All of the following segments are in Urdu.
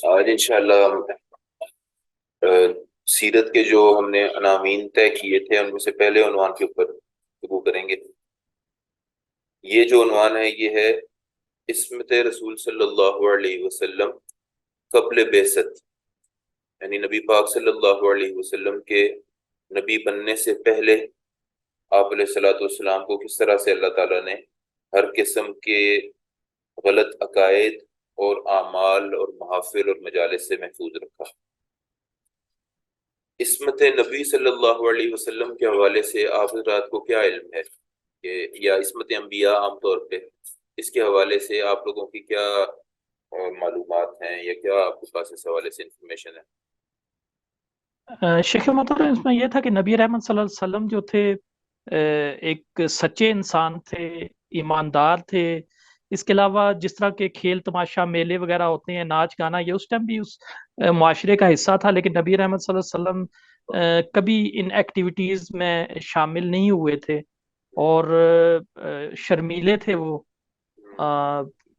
آج انشاءاللہ ہم سیرت کے جو ہم نے عناوین طے کیے تھے ان میں سے پہلے عنوان کے اوپر گفتگو کریں گے۔ یہ جو عنوان ہے یہ ہے عصمت رسول صلی اللہ علیہ وسلم قبل بعثت، یعنی نبی پاک صلی اللہ علیہ وسلم کے نبی بننے سے پہلے آپ علیہ الصلوۃ والسلام کو کس طرح سے اللہ تعالیٰ نے ہر قسم کے غلط عقائد اور اعمال اور محافل اور مجالس سے محفوظ رکھا۔ عصمت نبی صلی اللہ علیہ وسلم کے حوالے سے آپ حضرات کو کیا علم ہے کہ یا عصمت انبیاء عام طور پہ اس کے حوالے سے آپ لوگوں کی کیا معلومات ہیں یا کیا آپ کے پاس اس حوالے سے انفارمیشن ہے؟ شیخ محترم، اس میں یہ تھا کہ نبی رحمت صلی اللہ علیہ وسلم جو تھے ایک سچے انسان تھے، ایماندار تھے۔ اس کے علاوہ جس طرح کے کھیل تماشا میلے وغیرہ ہوتے ہیں، ناچ گانا، یہ اس ٹائم بھی اس معاشرے کا حصہ تھا، لیکن نبی رحمت صلی اللہ علیہ وسلم کبھی ان ایکٹیویٹیز میں شامل نہیں ہوئے تھے اور شرمیلے تھے وہ۔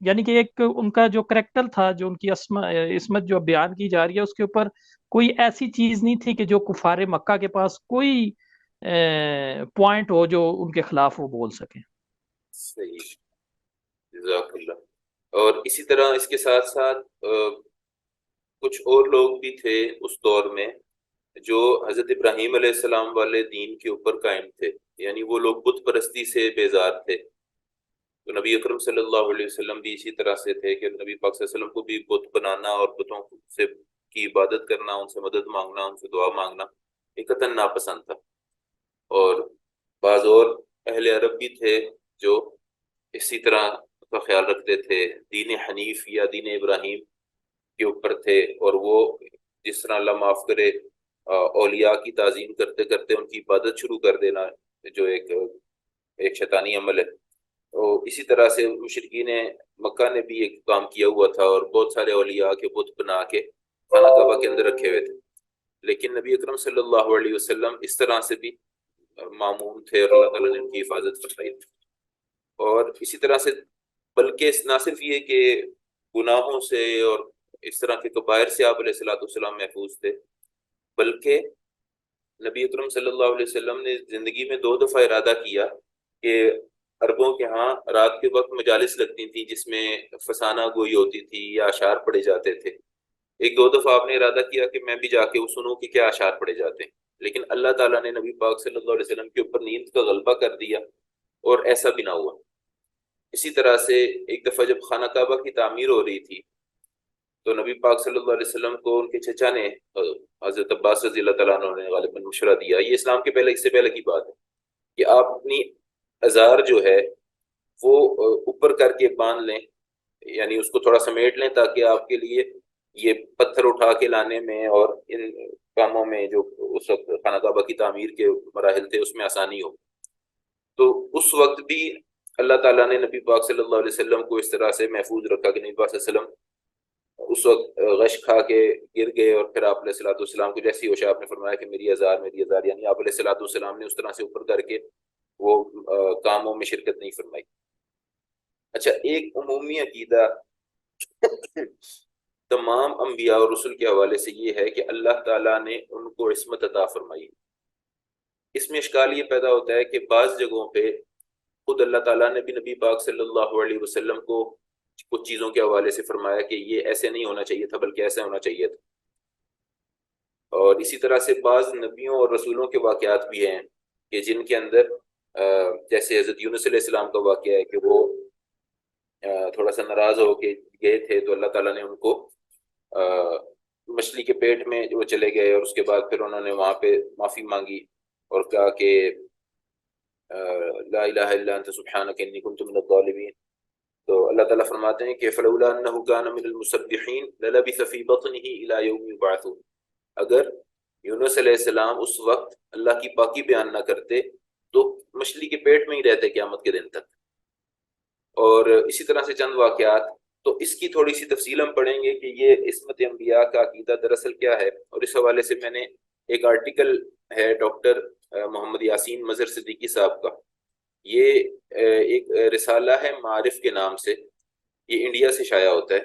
یعنی کہ ایک ان کا جو کریکٹر تھا، جو ان کی عصمت جو بیان کی جا رہی ہے، اس کے اوپر کوئی ایسی چیز نہیں تھی کہ جو کفار مکہ کے پاس کوئی پوائنٹ ہو جو ان کے خلاف وہ بول سکیں۔ صحیح، جزاک اللہ۔ اور اسی طرح اس کے ساتھ ساتھ کچھ اور لوگ بھی تھے اس دور میں جو حضرت ابراہیم علیہ السلام والے دین کے اوپر قائم تھے، یعنی وہ لوگ بت پرستی سے بیزار تھے۔ تو نبی اکرم صلی اللہ علیہ وسلم بھی اسی طرح سے تھے کہ نبی پاک صلی اللہ علیہ وسلم کو بھی بت بنانا اور بتوں سے کی عبادت کرنا، ان سے مدد مانگنا، ان سے دعا مانگنا یہ قطعاً ناپسند تھا۔ اور بعض اور اہل عرب بھی تھے جو اسی طرح کا خیال رکھتے تھے، دین حنیف یا دین ابراہیم کے اوپر تھے، اور وہ جس طرح اللہ معاف کرے اولیاء کی تعظیم کرتے کرتے ان کی عبادت شروع کر دینا، جو ایک شیطانی عمل ہے۔ تو اسی طرح سے مشرکین مکہ نے بھی ایک کام کیا ہوا تھا اور بہت سارے اولیاء کے بت بنا کے خانہ کعبہ کے اندر رکھے ہوئے تھے، لیکن نبی اکرم صلی اللہ علیہ وسلم اس طرح سے بھی معمون تھے اور اللہ تعالیٰ نے ان کی حفاظت فرمائی تھی۔ اور اسی طرح سے بلکہ نہ صرف یہ کہ گناہوں سے اور اس طرح کے کبائر سے آپ علیہ الصلوۃ والسلام محفوظ تھے، بلکہ نبی اکرم صلی اللہ علیہ وسلم نے زندگی میں 2 دفعہ ارادہ کیا کہ عربوں کے ہاں رات کے وقت مجالس لگتی تھیں جس میں فسانہ گوئی ہوتی تھی یا اشعار پڑھے جاتے تھے۔ 1 2 دفعہ آپ نے ارادہ کیا کہ میں بھی جا کے وہ سنوں کہ کیا اشعار پڑھے جاتے ہیں، لیکن اللہ تعالیٰ نے نبی پاک صلی اللہ علیہ وسلم کے اوپر نیند کا غلبہ کر دیا اور ایسا بھی نہ ہوا۔ اسی طرح سے ایک دفعہ جب خانہ کعبہ کی تعمیر ہو رہی تھی تو نبی پاک صلی اللہ علیہ وسلم کو ان کے چچا نے حضرت عباس رضی اللہ تعالیٰ عنہ نے غالباً مشورہ دیا، یہ اسلام کے پہلے، اس سے پہلے کی بات ہے، کہ آپ اپنی ازار جو ہے وہ اوپر کر کے باندھ لیں، یعنی اس کو تھوڑا سمیٹ لیں تاکہ آپ کے لیے یہ پتھر اٹھا کے لانے میں اور ان کاموں میں جو اس وقت خانہ کعبہ کی تعمیر کے مراحل تھے اس میں آسانی ہو۔ تو اس وقت بھی اللہ تعالیٰ نے نبی پاک صلی اللہ علیہ وسلم کو اس طرح سے محفوظ رکھا کہ نبی پاک صلی اللہ علیہ وسلم اس وقت غش کھا کے گر گئے، اور پھر آپ علیہ الصلوۃ والسلام کو جیسی ہوش آپ نے فرمایا کہ میری ازار میری ازار، یعنی آپ علیہ الصلوۃ والسلام نے اس طرح سے اوپر کر کے وہ کاموں میں شرکت نہیں فرمائی۔ اچھا، ایک عمومی عقیدہ تمام انبیاء اور رسل کے حوالے سے یہ ہے کہ اللہ تعالیٰ نے ان کو عصمت عطا فرمائی۔ اس میں اشکال یہ پیدا ہوتا ہے کہ بعض جگہوں پہ خود اللہ تعالیٰ نے بھی نبی پاک صلی اللہ علیہ وسلم کو کچھ چیزوں کے حوالے سے فرمایا کہ یہ ایسے نہیں ہونا چاہیے تھا بلکہ ایسا ہونا چاہیے تھا۔ اور اسی طرح سے بعض نبیوں اور رسولوں کے واقعات بھی ہیں کہ جن کے اندر جیسے حضرت یونس علیہ السلام کا واقعہ ہے کہ وہ تھوڑا سا ناراض ہو کے گئے تھے تو اللہ تعالیٰ نے ان کو مچھلی کے پیٹ میں وہ چلے گئے، اور اس کے بعد پھر انہوں نے وہاں پہ معافی مانگی اور کہا کہ لا الہ الا انت سبحانک انی کنت من الظالمین۔ تو اللہ تعالیٰ فرماتے ہیں کہ فلولا انہ کان من المسبحین للبث فی بطنہ الی یوم یبعثون، اگر یونس علیہ السلام اس وقت اللہ کی پاکی بیان نہ کرتے تو مچھلی کے پیٹ میں ہی رہتے قیامت کے دن تک۔ اور اسی طرح سے چند واقعات، تو اس کی تھوڑی سی تفصیل ہم پڑھیں گے کہ یہ عصمت انبیاء کا عقیدہ دراصل کیا ہے، اور اس حوالے سے میں نے ایک آرٹیکل ہے ڈاکٹر محمد یاسین مظہر صدیقی صاحب کا، یہ ایک رسالہ ہے معارف کے نام سے، یہ انڈیا سے شائع ہوتا ہے،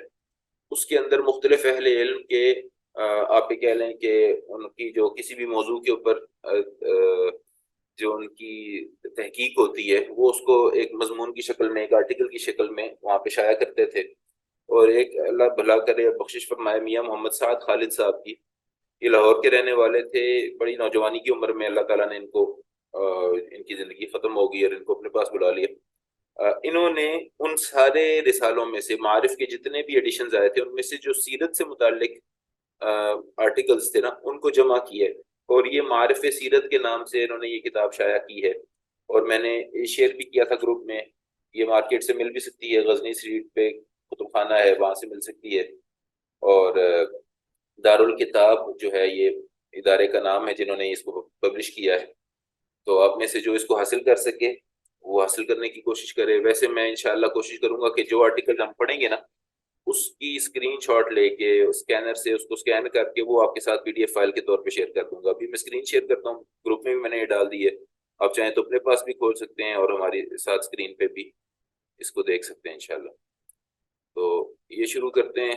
اس کے اندر مختلف اہل علم کے آپ یہ کہہ لیں کہ ان کی جو کسی بھی موضوع کے اوپر جو ان کی تحقیق ہوتی ہے وہ اس کو ایک مضمون کی شکل میں، ایک آرٹیکل کی شکل میں وہاں پہ شائع کرتے تھے. اور ایک اللہ بھلا کرے بخشش فرمائے میاں محمد سعد خالد صاحب کی، یہ لاہور کے رہنے والے تھے. بڑی نوجوانی کی عمر میں اللہ تعالیٰ نے ان کو ان کی زندگی ختم ہو گئی اور ان کو اپنے پاس بلا لیا. انہوں نے ان سارے رسالوں میں سے معارف کے جتنے بھی ایڈیشنز آئے تھے ان میں سے جو سیرت سے متعلق آرٹیکلز تھے نا ان کو جمع کیا ہے، اور یہ معارف سیرت کے نام سے انہوں نے یہ کتاب شائع کی ہے. اور میں نے شیئر بھی کیا تھا گروپ میں. یہ مارکیٹ سے مل بھی سکتی ہے، غزنی اسٹریٹ پہ کتب خانہ ہے وہاں سے مل سکتی ہے. اور دارالکتاب جو ہے یہ ادارے کا نام ہے جنہوں نے اس کو پبلش کیا ہے. تو آپ میں سے جو اس کو حاصل کر سکے وہ حاصل کرنے کی کوشش کرے. ویسے میں انشاءاللہ کوشش کروں گا کہ جو آرٹیکل ہم پڑھیں گے نا اس کی اسکرین شاٹ لے کے اسکینر سے اس کو اسکین کر کے وہ آپ کے ساتھ PDF فائل کے طور پہ شیئر کر دوں گا. ابھی میں اسکرین شیئر کرتا ہوں، گروپ میں بھی میں نے یہ ڈال دی ہے. آپ چاہیں تو اپنے پاس بھی کھول سکتے ہیں اور ہماری ساتھ اسکرین پہ بھی اس کو دیکھ سکتے ہیں انشاءاللہ. تو یہ شروع کرتے ہیں،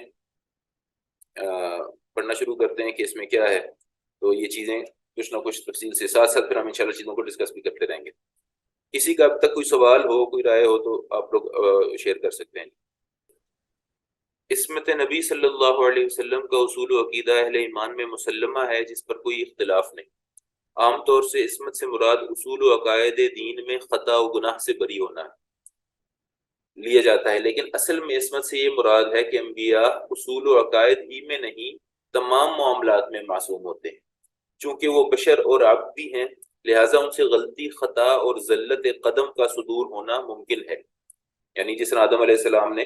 پڑھنا شروع کرتے ہیں کہ اس میں کیا ہے. تو یہ چیزیں کچھ نہ کچھ تفصیل سے ساتھ ساتھ پھر ہم انشاءاللہ چیزوں کو ڈسکس بھی کرتے رہیں گے. کسی کا اب تک کوئی سوال ہو، کوئی رائے ہو تو آپ لوگ شیئر کر سکتے ہیں. عصمت نبی صلی اللہ علیہ وسلم کا اصول و عقیدہ اہل ایمان میں مسلمہ ہے جس پر کوئی اختلاف نہیں. عام طور سے عصمت سے مراد اصول و عقائد دین میں خطا و گناہ سے بری ہونا لیا جاتا ہے، لیکن اصل میں عصمت سے یہ مراد ہے کہ انبیاء اصول و عقائد ہی میں نہیں تمام معاملات میں معصوم ہوتے ہیں. چونکہ وہ بشر اور عبد بھی ہیں لہٰذا ان سے غلطی، خطا اور ذلت قدم کا صدور ہونا ممکن ہے. یعنی جس طرح آدم علیہ السلام نے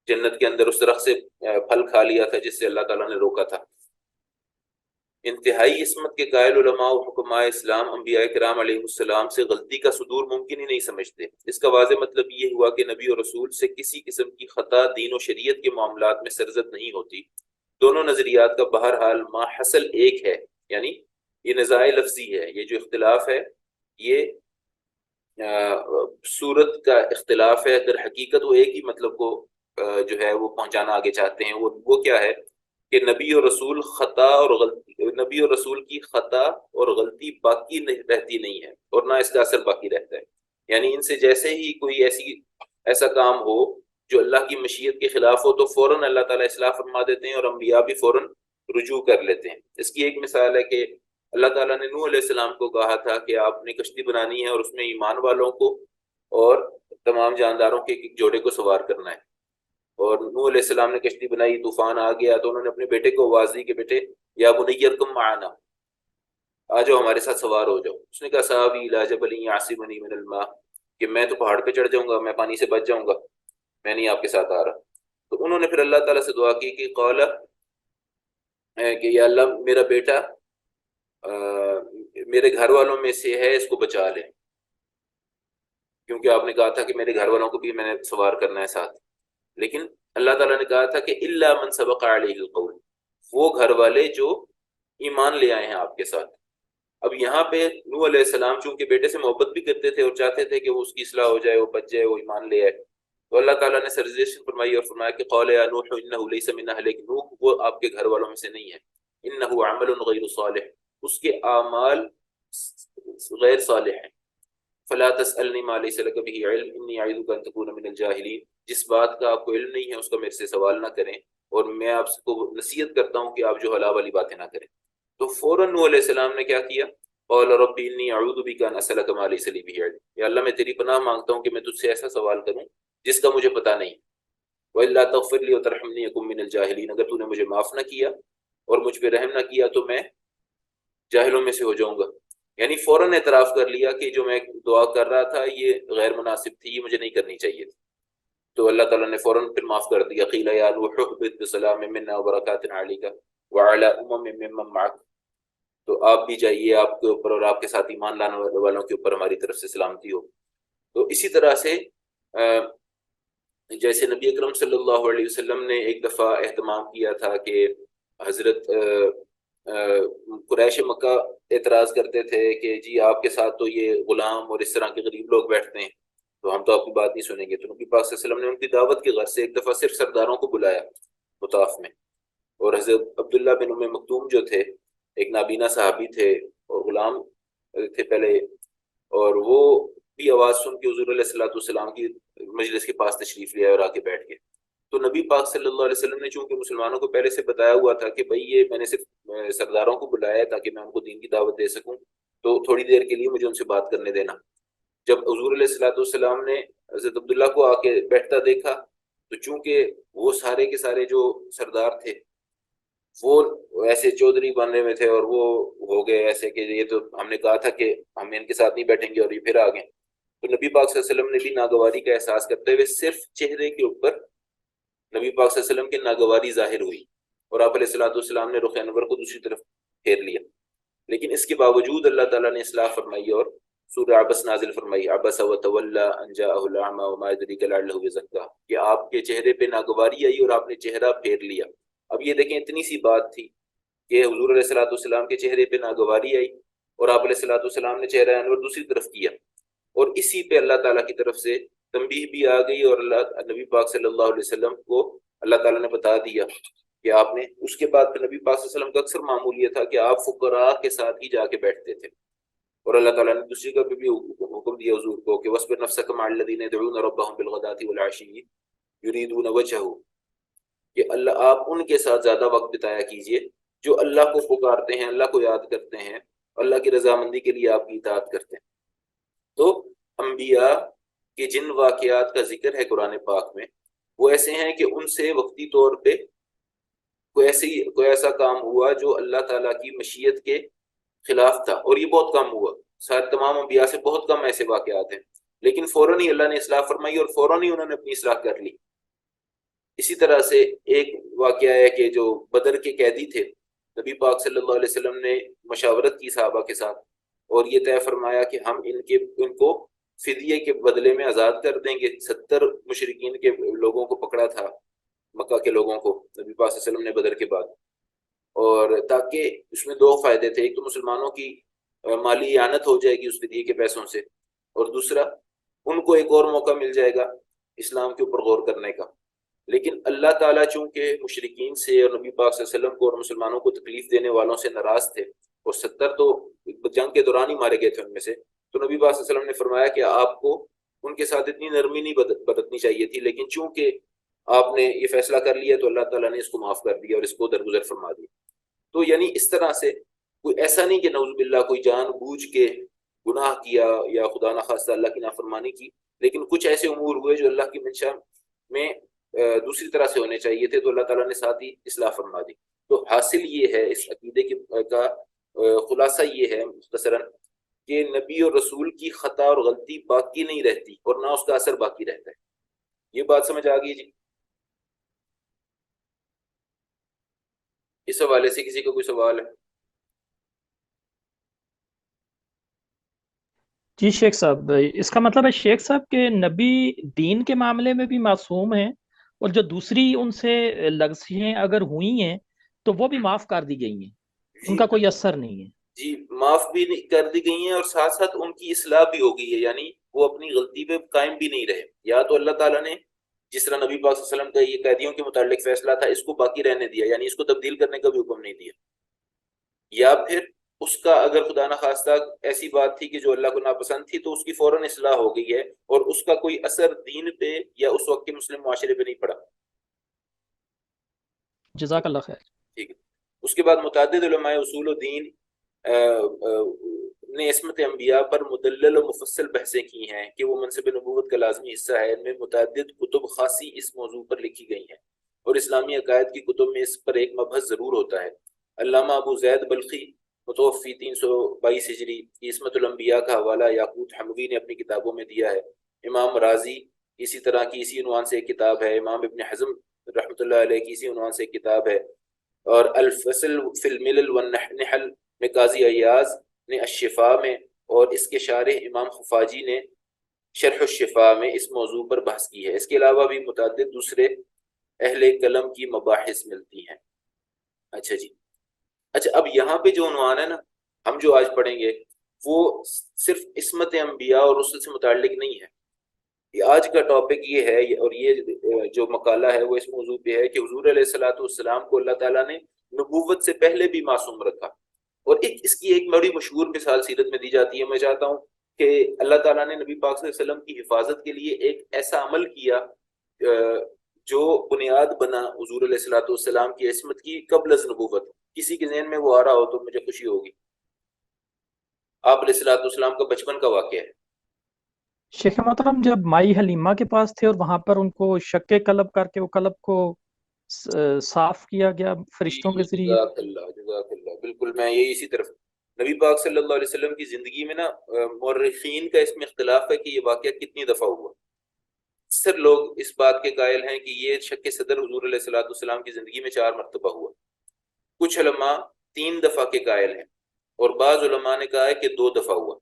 جنت کے اندر اس درخت سے پھل کھا لیا تھا جس سے اللہ تعالیٰ نے روکا تھا. انتہائی عصمت کے قائل علماء و حکماء اسلام انبیاء کرام علیہ السلام سے غلطی کا صدور ممکن ہی نہیں سمجھتے. اس کا واضح مطلب یہ ہوا کہ نبی اور رسول سے کسی قسم کی خطا دین و شریعت کے معاملات میں سرزد نہیں ہوتی. دونوں نظریات کا بہرحال ماحصل ایک ہے، یعنی یہ نزاع لفظی ہے. یہ جو اختلاف ہے یہ صورت کا اختلاف ہے، در حقیقت وہ ایک ہی مطلب کو جو ہے وہ پہنچانا آگے چاہتے ہیں. وہ کیا ہے کہ نبی اور رسول خطا اور غلطی، نبی اور رسول کی خطا اور غلطی باقی رہتی نہیں ہے اور نہ اس کا اثر باقی رہتا ہے. یعنی ان سے جیسے ہی کوئی ایسا کام ہو جو اللہ کی مشیت کے خلاف ہو تو فوراً اللہ تعالیٰ اصلاح فرما دیتے ہیں اور انبیاء بھی فوراً رجوع کر لیتے ہیں. اس کی ایک مثال ہے کہ اللہ تعالیٰ نے نوح علیہ السلام کو کہا تھا کہ آپ نے کشتی بنانی ہے اور اس میں ایمان والوں کو اور تمام جانداروں کے ایک جوڑے کو سوار کرنا ہے. اور نوح علیہ السلام نے کشتی بنائی، طوفان آ گیا تو انہوں نے اپنے بیٹے کو آواز دی کہ بیٹے یا بنی ارکم معنا، آ جاؤ ہمارے ساتھ سوار ہو جاؤ. اس نے کہا ساوی الی جبل یعصمنی من الماء، کہ میں تو پہاڑ پہ چڑھ جاؤں گا، میں پانی سے بچ جاؤں گا، میں نہیں آپ کے ساتھ آ رہا. تو انہوں نے پھر اللہ تعالیٰ سے دعا کی کہ قال کہ یا اللہ میرا بیٹا میرے گھر والوں میں سے ہے، اس کو بچا لے، کیونکہ آپ نے کہا تھا کہ میرے گھر والوں کو بھی میں نے سوار کرنا ہے ساتھ. لیکن اللہ تعالیٰ نے کہا تھا کہ الا من سبق علیہ القول، وہ گھر والے جو ایمان لے آئے ہیں آپ کے ساتھ. اب یہاں پہ نوح علیہ السلام چونکہ بیٹے سے محبت بھی کرتے تھے اور چاہتے تھے کہ وہ اس کی اصلاح ہو جائے، وہ بچ جائے، وہ ایمان لے آئے، تو اللہ تعالیٰ نے سرزیشن فرمائی اور فرمایا کہ قال یا نوح انہ لیس من اہلک، نوح وہ آپ کے گھر والوں میں سے نہیں ہے، انہ عمل غیر صالح، اس کے اعمال غیر صالح ہیں. فلا تسألنی ما لیس لک بہ علم انی اعظک ان تکون من الجاہلین، جس بات کا آپ کو علم نہیں ہے اس کا میرے سے سوال نہ کریں اور میں آپ کو نصیحت کرتا ہوں کہ آپ جو حلال والی باتیں نہ کریں. تو فوراً نوح علیہ السلام نے کیا کیا؟ قال رب انی اعوذ بک ان اسألک ما لیس لی بہ علم، یا اللہ میں تیری پناہ مانگتا ہوں کہ میں تجھ سے ایسا سوال کروں جس کا مجھے پتہ نہیں. وَإِلَّا تَغْفِرْ لِي وَتَرْحَمْنِي أَكُن مِّنَ الْجَاهِلِينَ، اگر تو نے مجھے معاف نہ کیا اور مجھ پہ رحم نہ کیا تو میں جاہلوں میں سے ہو جاؤں گا. یعنی فوراً اعتراف کر لیا کہ جو میں دعا کر رہا تھا یہ غیر مناسب تھی، یہ مجھے نہیں کرنی چاہیے تھی. تو اللہ تعالیٰ نے فوراً پھر معاف کر دیا. قیل یا نوح اہبط بسلام منا وبرکات علیک وعلی امم ممن معک، تو آپ بھی جائیے، آپ کے اوپر اور آپ کے ساتھ ایمان لانے والوں کے اوپر ہماری طرف سے سلامتی ہو. تو اسی طرح سے جیسے نبی اکرم صلی اللہ علیہ وسلم نے ایک دفعہ اہتمام کیا تھا کہ حضرت قریش مکہ اعتراض کرتے تھے کہ جی آپ کے ساتھ تو یہ غلام اور اس طرح کے غریب لوگ بیٹھتے ہیں تو ہم تو آپ کی بات نہیں سنیں گے. تو نبی پاک صلی اللہ علیہ وسلم نے ان کی دعوت کی غرض سے ایک دفعہ صرف سرداروں کو بلایا مطاف میں. اور حضرت عبداللہ بن ام مکتوم جو تھے ایک نابینا صحابی تھے اور غلام تھے پہلے، اور وہ بھی آواز سن کے حضور علیہ الصلوۃ والسلام کی مجلس کے پاس تشریف لے آئے اور آ کے بیٹھ گئے. تو نبی پاک صلی اللہ علیہ وسلم نے چونکہ مسلمانوں کو پہلے سے بتایا ہوا تھا کہ بھئی یہ میں نے صرف سرداروں کو بلایا ہے تاکہ میں ان کو دین کی دعوت دے سکوں، تو تھوڑی دیر کے لیے مجھے ان سے بات کرنے دینا. جب حضور علیہ الصلوۃ والسلام نے حضرت عبداللہ کو آ کے بیٹھتا دیکھا تو چونکہ وہ سارے کے سارے جو سردار تھے وہ ایسے چودھری بننے میں تھے اور وہ ہو گئے ایسے کہ یہ تو ہم نے کہا تھا کہ ہم ان کے ساتھ نہیں بیٹھیں گے اور یہ پھر آ گئے. تو نبی پاک صلی اللہ علیہ وسلم نے بھی ناگواری کا احساس کرتے ہوئے صرف چہرے کے اوپر نبی پاک صلی اللہ علیہ وسلم کی ناگواری ظاہر ہوئی اور آپ علیہ الصلوۃ والسلام نے رخ انور کو دوسری طرف پھیر لیا. لیکن اس کے باوجود اللہ تعالیٰ نے اصلاح فرمائی اور سورہ عبس نازل فرمائی، عبس وتولی ان جاءہ الاعمی وما یدریک لعلہ یزکیٰ، کہ آپ کے چہرے پہ ناگواری آئی اور آپ نے چہرہ پھیر لیا. اب یہ دیکھیں اتنی سی بات تھی کہ حضور علیہ الصلوۃ والسلام کے چہرے پہ ناگواری آئی اور آپ علیہ الصلوۃ والسلام نے چہرہ انور دوسری طرف کیا، اور اسی پہ اللہ تعالیٰ کی طرف سے تنبیہ بھی آ گئی اور اللہ نبی پاک صلی اللہ علیہ وسلم کو اللہ تعالیٰ نے بتا دیا کہ آپ نے. اس کے بعد پھر نبی پاک صلی اللہ علیہ وسلم کا اکثر معمول یہ تھا کہ آپ فقراء کے ساتھ ہی جا کے بیٹھتے تھے، اور اللہ تعالیٰ نے دوسری کا بھی حکم دیا حضور کو کہ وَاصْبِرْ نَفْسَكَ مَعَ الَّذِينَ يَدْعُونَ رَبَّهُم بِالْغَدَاةِ وَالْعَشِيِّ يُرِيدُونَ وَجْهَهُ، کہ اللہ آپ ان کے ساتھ زیادہ وقت بتایا کیجئے جو اللہ کو پکارتے ہیں، اللہ کو یاد کرتے ہیں، اللہ کی رضامندی کے لیے آپ کی اطاعت کرتے ہیں. تو انبیاء کے جن واقعات کا ذکر ہے قرآن پاک میں وہ ایسے ہیں کہ ان سے وقتی طور پہ کوئی ایسا کام ہوا جو اللہ تعالیٰ کی مشیت کے خلاف تھا، اور یہ بہت کم ہوا. شاید تمام انبیاء سے بہت کم ایسے واقعات ہیں، لیکن فوراً ہی اللہ نے اصلاح فرمائی اور فوراً ہی انہوں نے اپنی اصلاح کر لی. اسی طرح سے ایک واقعہ ہے کہ جو بدر کے قیدی تھے، نبی پاک صلی اللہ علیہ وسلم نے مشاورت کی صحابہ کے ساتھ اور یہ طے فرمایا کہ ہم ان کو فدیے کے بدلے میں آزاد کر دیں گے. 70 مشرکین کے لوگوں کو پکڑا تھا، مکہ کے لوگوں کو نبی پاک صلی اللہ علیہ وسلم نے بدر کے بعد، اور تاکہ اس میں 2 فائدے تھے. ایک تو مسلمانوں کی مالی اعانت ہو جائے گی اس فدیے کے پیسوں سے، اور دوسرا ان کو ایک اور موقع مل جائے گا اسلام کے اوپر غور کرنے کا. لیکن اللہ تعالیٰ چونکہ مشرکین سے اور نبی پاک صلی اللہ علیہ وسلم کو اور مسلمانوں کو تکلیف دینے والوں سے ناراض تھے، اور 70 تو جنگ کے دوران ہی مارے گئے تھے ان میں سے، تو نبی پاک صلی اللہ علیہ وسلم نے فرمایا کہ آپ کو ان کے ساتھ اتنی نرمی نہیں برتنی چاہیے تھی، لیکن چونکہ آپ نے یہ فیصلہ کر لیا تو اللہ تعالیٰ نے اس کو معاف کر دیا اور اس کو درگزر فرما دیا. تو یعنی اس طرح سے کوئی ایسا نہیں کہ نعوذ باللہ کوئی جان بوجھ کے گناہ کیا یا خدا نخواستہ اللہ کی نافرمانی کی، لیکن کچھ ایسے امور ہوئے جو اللہ کی منشا میں دوسری طرح سے ہونے چاہیے تھے، تو اللہ تعالیٰ نے ساتھ ہی اصلاح فرما دی. تو حاصل یہ ہے اس عقیدے کا خلاصہ یہ ہے مختصراً کہ نبی اور رسول کی خطا اور غلطی باقی نہیں رہتی اور نہ اس کا اثر باقی رہتا ہے. یہ بات سمجھ آ گئی جی؟ اس حوالے سے کسی کا کوئی سوال ہے؟ جی شیخ صاحب، اس کا مطلب ہے شیخ صاحب کہ نبی دین کے معاملے میں بھی معصوم ہیں، اور جو دوسری ان سے لغزشیں اگر ہوئی ہیں تو وہ بھی معاف کر دی گئی ہیں، ان جی کا کوئی اثر نہیں ہے. جی معاف بھی کر دی گئی ہیں اور ساتھ ساتھ ان کی اصلاح بھی ہو گئی ہے، یعنی وہ اپنی غلطی پہ قائم بھی نہیں رہے. یا تو اللہ تعالیٰ نے جس طرح نبی پاک صلی اللہ علیہ وسلم کا یہ قیدیوں کے متعلق فیصلہ تھا اس کو باقی رہنے دیا، یعنی اس کو تبدیل کرنے کا بھی حکم نہیں دیا، یا پھر اس کا اگر خدا نخواستہ ایسی بات تھی کہ جو اللہ کو ناپسند تھی تو اس کی فوراً اصلاح ہو گئی ہے اور اس کا کوئی اثر دین پہ یا اس وقت کے مسلم معاشرے پہ نہیں پڑا. جزاک اللہ خیر. ٹھیک ہے. اس کے بعد متعدد علماء اصول و دین نے عصمت انبیاء پر مدلل و مفصل بحثیں کی ہیں کہ وہ منصب نبوت کا لازمی حصہ ہے. ان میں متعدد کتب خاصی اس موضوع پر لکھی گئی ہیں اور اسلامی عقائد کی کتب میں اس پر ایک مبحث ضرور ہوتا ہے. علامہ ابو زید بلخی متوفی 322 ہجری کی عصمت الانبیاء کا حوالہ یاقوت حموی نے اپنی کتابوں میں دیا ہے. امام رازی اسی طرح کی اسی عنوان سے ایک کتاب ہے. امام ابن حزم رحمۃ اللہ علیہ کی اسی عنوان سے ایک کتاب ہے. اور الفصل فی الملل والنحل میں قاضی ایاز نے الشفاء میں اور اس کے شارح امام خفاجی نے شرح الشفاء میں اس موضوع پر بحث کی ہے. اس کے علاوہ بھی متعدد دوسرے اہل قلم کی مباحث ملتی ہیں. اچھا جی، اچھا اب یہاں پہ جو عنوان ہے نا ہم جو آج پڑھیں گے وہ صرف عصمت انبیاء اور رسل سے متعلق نہیں ہے، آج کا ٹاپک یہ ہے، اور یہ جو مقالہ ہے وہ اس موضوع پہ ہے کہ حضور علیہ الصلوۃ والسلام کو اللہ تعالیٰ نے نبوت سے پہلے بھی معصوم رکھا. اور اس کی ایک بڑی مشہور مثال سیرت میں دی جاتی ہے. میں چاہتا ہوں کہ اللہ تعالیٰ نے نبی پاک صلی اللہ علیہ وسلم کی حفاظت کے لیے ایک ایسا عمل کیا جو بنیاد بنا حضور علیہ الصلوۃ والسلام کی عصمت کی قبل از نبوت. کسی کے ذہن میں وہ آ رہا ہو تو مجھے خوشی ہوگی. آپ علیہ الصلوۃ والسلام کا بچپن کا واقعہ ہے. شیخ محترم جب مائی حلیمہ کے پاس تھے اور وہاں پر ان کو شک قلب کر کے وہ قلب کو صاف کیا گیا فرشتوں کے ذریعے. جزاک اللہ جزاک اللہ. بالکل میں یہی اسی طرف نبی پاک صلی اللہ علیہ وسلم کی زندگی میں نا مورخین کا اس میں اختلاف ہے کہ یہ واقعہ کتنی دفعہ ہوا. اکثر لوگ اس بات کے قائل ہیں کہ یہ شک صدر حضور علیہ الصلوۃ والسلام کی زندگی میں 4 مرتبہ ہوا. کچھ علماء 3 دفعہ کے قائل ہیں اور بعض علماء نے کہا ہے کہ 2 دفعہ ہوا.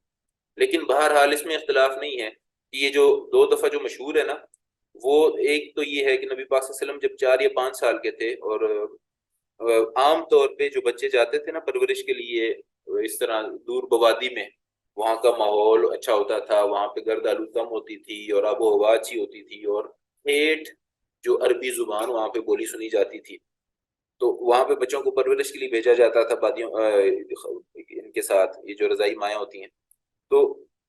لیکن بہرحال اس میں اختلاف نہیں ہے کہ یہ جو 2 دفعہ جو مشہور ہے نا، وہ ایک تو یہ ہے کہ نبی پاک صلی اللہ علیہ وسلم جب 4 یا 5 سال کے تھے، اور عام طور پہ جو بچے جاتے تھے نا پرورش کے لیے اس طرح دور بوادی میں، وہاں کا ماحول اچھا ہوتا تھا، وہاں پہ گرد آلود کم ہوتی تھی اور آب و ہوا اچھی ہوتی تھی، اور ٹھیٹھ جو عربی زبان وہاں پہ بولی سنی جاتی تھی. تو وہاں پہ بچوں کو پرورش کے لیے بھیجا جاتا تھا بادیوں ان کے ساتھ، یہ جو رضائی مائیں ہوتی ہیں. تو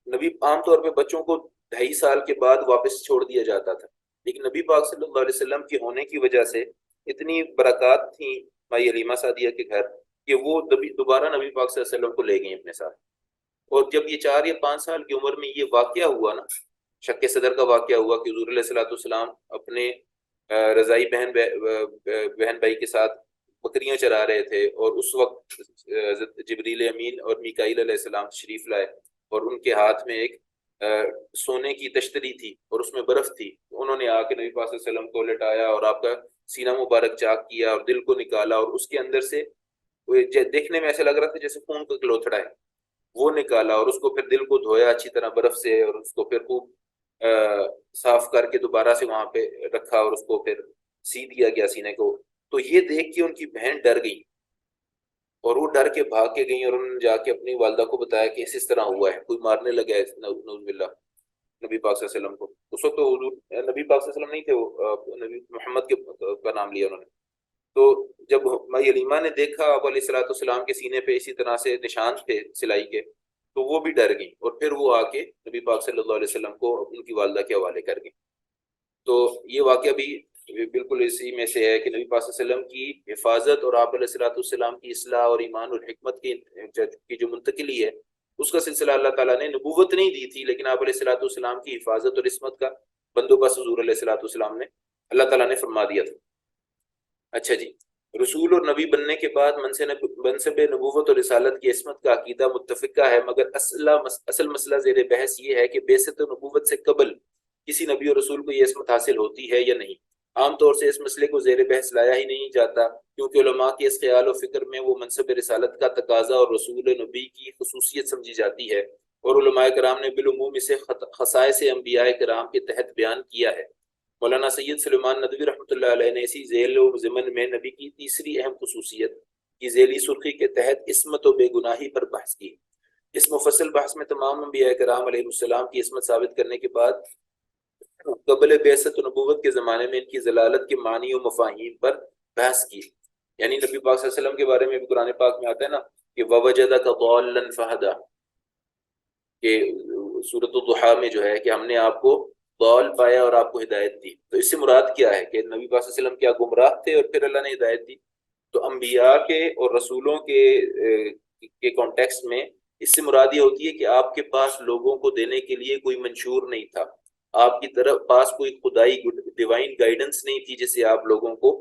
نبی عام طور پہ بچوں کو 2.5 سال کے بعد واپس چھوڑ دیا جاتا تھا. لیکن نبی پاک صلی اللہ علیہ وسلم کی ہونے کی وجہ سے اتنی برکات تھیں مائی حلیمہ سعدیہ کے گھر کہ وہ دوبارہ نبی پاک صلی اللہ علیہ وسلم کو لے گئیں اپنے ساتھ. اور جب یہ 4 یا 5 سال کی عمر میں یہ واقعہ ہوا نا، شک صدر کا واقعہ ہوا کہ حضور علیہ الصلوۃ والسلام اپنے رضائی بہن بھائی کے ساتھ بکریاں چرا رہے تھے، اور اس وقت جبریل امین اور میکائیل علیہ السلام تشریف لائے، اور ان کے ہاتھ میں ایک سونے کی تشتری تھی اور اس میں برف تھی. انہوں نے آ کے نبی پاک صلی اللہ علیہ وسلم کو لٹایا اور آپ کا سینہ مبارک چاک کیا اور دل کو نکالا، اور اس کے اندر سے دیکھنے میں ایسا لگ رہا تھا جیسے خون کا کلوتھڑا ہے، وہ نکالا، اور اس کو پھر دل کو دھویا اچھی طرح برف سے، اور اس کو پھر خوب صاف کر کے دوبارہ سے وہاں پہ رکھا، اور اس کو پھر سی دیا گیا سینے کو. تو یہ دیکھ کے ان کی بہن ڈر گئی، اور وہ ڈر کے بھاگ کے گئیں، اور انہوں نے جا کے اپنی والدہ کو بتایا کہ اس طرح ہوا ہے، کوئی مارنے لگا ہے نعوذ باللہ نبی پاک صلی اللہ علیہ وسلم کو. اس وقت تو حضور نبی پاک صلی اللہ علیہ وسلم نہیں تھے، وہ نبی محمد کا نام لیا انہوں نے. تو جب مائی حلیمہ نے دیکھا آپ علیہ الصلوۃ والسلام کے سینے پہ اسی طرح سے نشان تھے سلائی کے، تو وہ بھی ڈر گئیں، اور پھر وہ آ کے نبی پاک صلی اللہ علیہ وسلم کو ان کی والدہ کے حوالے کر گئیں. تو یہ واقعہ بھی بالکل اسی میں سے ہے کہ نبی پاک صلی اللہ علیہ وسلم کی حفاظت اور آپ علیہ الصلوۃ والسلام کی اصلاح اور ایمان اور حکمت کی جو منتقلی ہے، اس کا سلسلہ اللہ تعالیٰ نے نبوت نہیں دی تھی، لیکن آپ علیہ الصلوۃ والسلام کی حفاظت اور عصمت کا بندوبست حضور علیہ الصلوۃ والسلام نے اللہ تعالیٰ نے فرما دیا تھا. اچھا جی، رسول اور نبی بننے کے بعد منصب نبوت اور رسالت کی عصمت کا عقیدہ متفقہ ہے، مگر اصل مسئلہ زیر بحث یہ ہے کہ بعثت و نبوت سے قبل کسی نبی اور رسول کو یہ عصمت حاصل ہوتی ہے یا نہیں. عام طور سے اس مسئلے کو زیر بحث لایا ہی نہیں جاتا، کیونکہ علماء کے اس خیال و فکر میں وہ منصب رسالت کا تقاضا اور رسول نبی کی خصوصیت سمجھی جاتی ہے، اور علماء کرام نے بالعموم اسے خصائص انبیاء کرام کے تحت بیان کیا ہے. مولانا سید سلیمان ندوی رحمۃ اللہ علیہ نے اسی ذیل و ضمن میں نبی کی تیسری اہم خصوصیت کی ذیلی سرخی کے تحت عصمت و بے گناہی پر بحث کی. اس مفصل بحث میں تمام انبیاء کرام علیہ السلام کی عصمت ثابت کرنے کے بعد قبل بعثت و نبوت کے زمانے میں ان کی ضلالت کے معنی و مفاہیم پر بحث کی. یعنی نبی پاک صلی اللہ علیہ وسلم کے بارے میں بھی قرآن پاک میں آتا ہے نا کہ وَوَجَدَكَ ضَالًّا فَهَدَىٰ، کہ سورۃ الضحیٰ میں جو ہے کہ ہم نے آپ کو ضال پایا اور آپ کو ہدایت دی. تو اس سے مراد کیا ہے کہ نبی پاک صلی اللہ علیہ وسلم کیا گمراہ تھے اور پھر اللہ نے ہدایت دی؟ تو انبیاء کے اور رسولوں کے کانٹیکسٹ میں اس سے مراد یہ ہوتی ہے کہ آپ کے پاس لوگوں کو دینے کے لیے کوئی منشور نہیں تھا، آپ کی طرف پاس کوئی خدائی ڈیوائن گائیڈنس نہیں تھی جس سے آپ لوگوں کو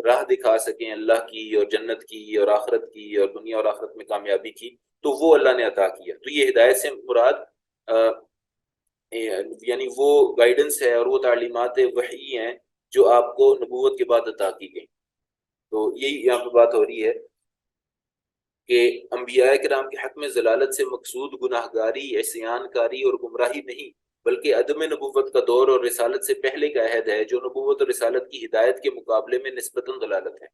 راہ دکھا سکیں اللہ کی اور جنت کی اور آخرت کی اور دنیا اور آخرت میں کامیابی کی. تو وہ اللہ نے عطا کیا. تو یہ ہدایت سے مراد یعنی وہ گائیڈنس ہے اور وہ تعلیمات وحی ہیں جو آپ کو نبوت کے بعد عطا کی گئی. تو یہی یہاں پہ بات ہو رہی ہے کہ انبیاء کرام کے حق میں ضلالت سے مقصود گناہ گاری، عصیان کاری اور گمراہی نہیں، بلکہ عدم نبوت کا دور اور رسالت سے پہلے کا عہد ہے جو نبوت اور رسالت کی ہدایت کے مقابلے میں نسبتاً ضلالت ہے.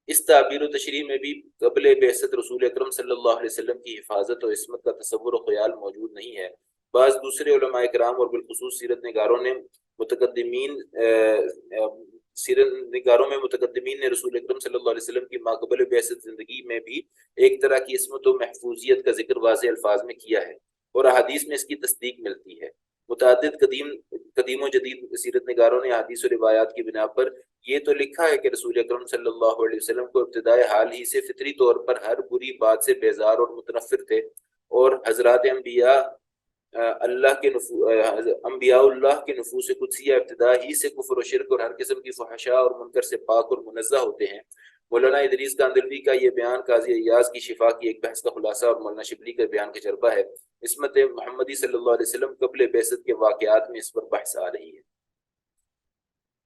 اس تعبیر و تشریح میں بھی قبل بعثت رسول اکرم صلی اللہ علیہ وسلم کی حفاظت و عصمت کا تصور و خیال موجود نہیں ہے، بعض دوسرے علماء کرام اور بالخصوص سیرت نگاروں نے متقدمین نے رسول اکرم صلی اللہ علیہ وسلم کی ماقبل بعثت زندگی میں بھی ایک طرح کی عصمت و محفوظیت کا ذکر واضح الفاظ میں کیا ہے، اور احادیث میں اس کی تصدیق ملتی ہے۔ متعدد قدیم و جدید سیرت نگاروں نے احادیث و روایات کی بنا پر یہ تو لکھا ہے کہ رسول اکرم صلی اللہ علیہ وسلم کو ابتدائے حال ہی سے فطری طور پر ہر بری بات سے بیزار اور متنفر تھے، اور حضرات انبیاء اللہ کے نفوس قدسیہ ابتدا ہی سے کفر و شرک اور ہر قسم کی فحشاء اور منکر سے پاک اور منزہ ہوتے ہیں۔ مولانا ادریس کاندلوی کا یہ بیان قاضی ایاز کی شفا کی ایک بحث کا خلاصہ اور مولانا شبلی کا بیان کا جربہ ہے۔ عصمت محمدی صلی اللہ علیہ وسلم قبل بعثت کے واقعات میں اس پر بحث آ رہی ہے۔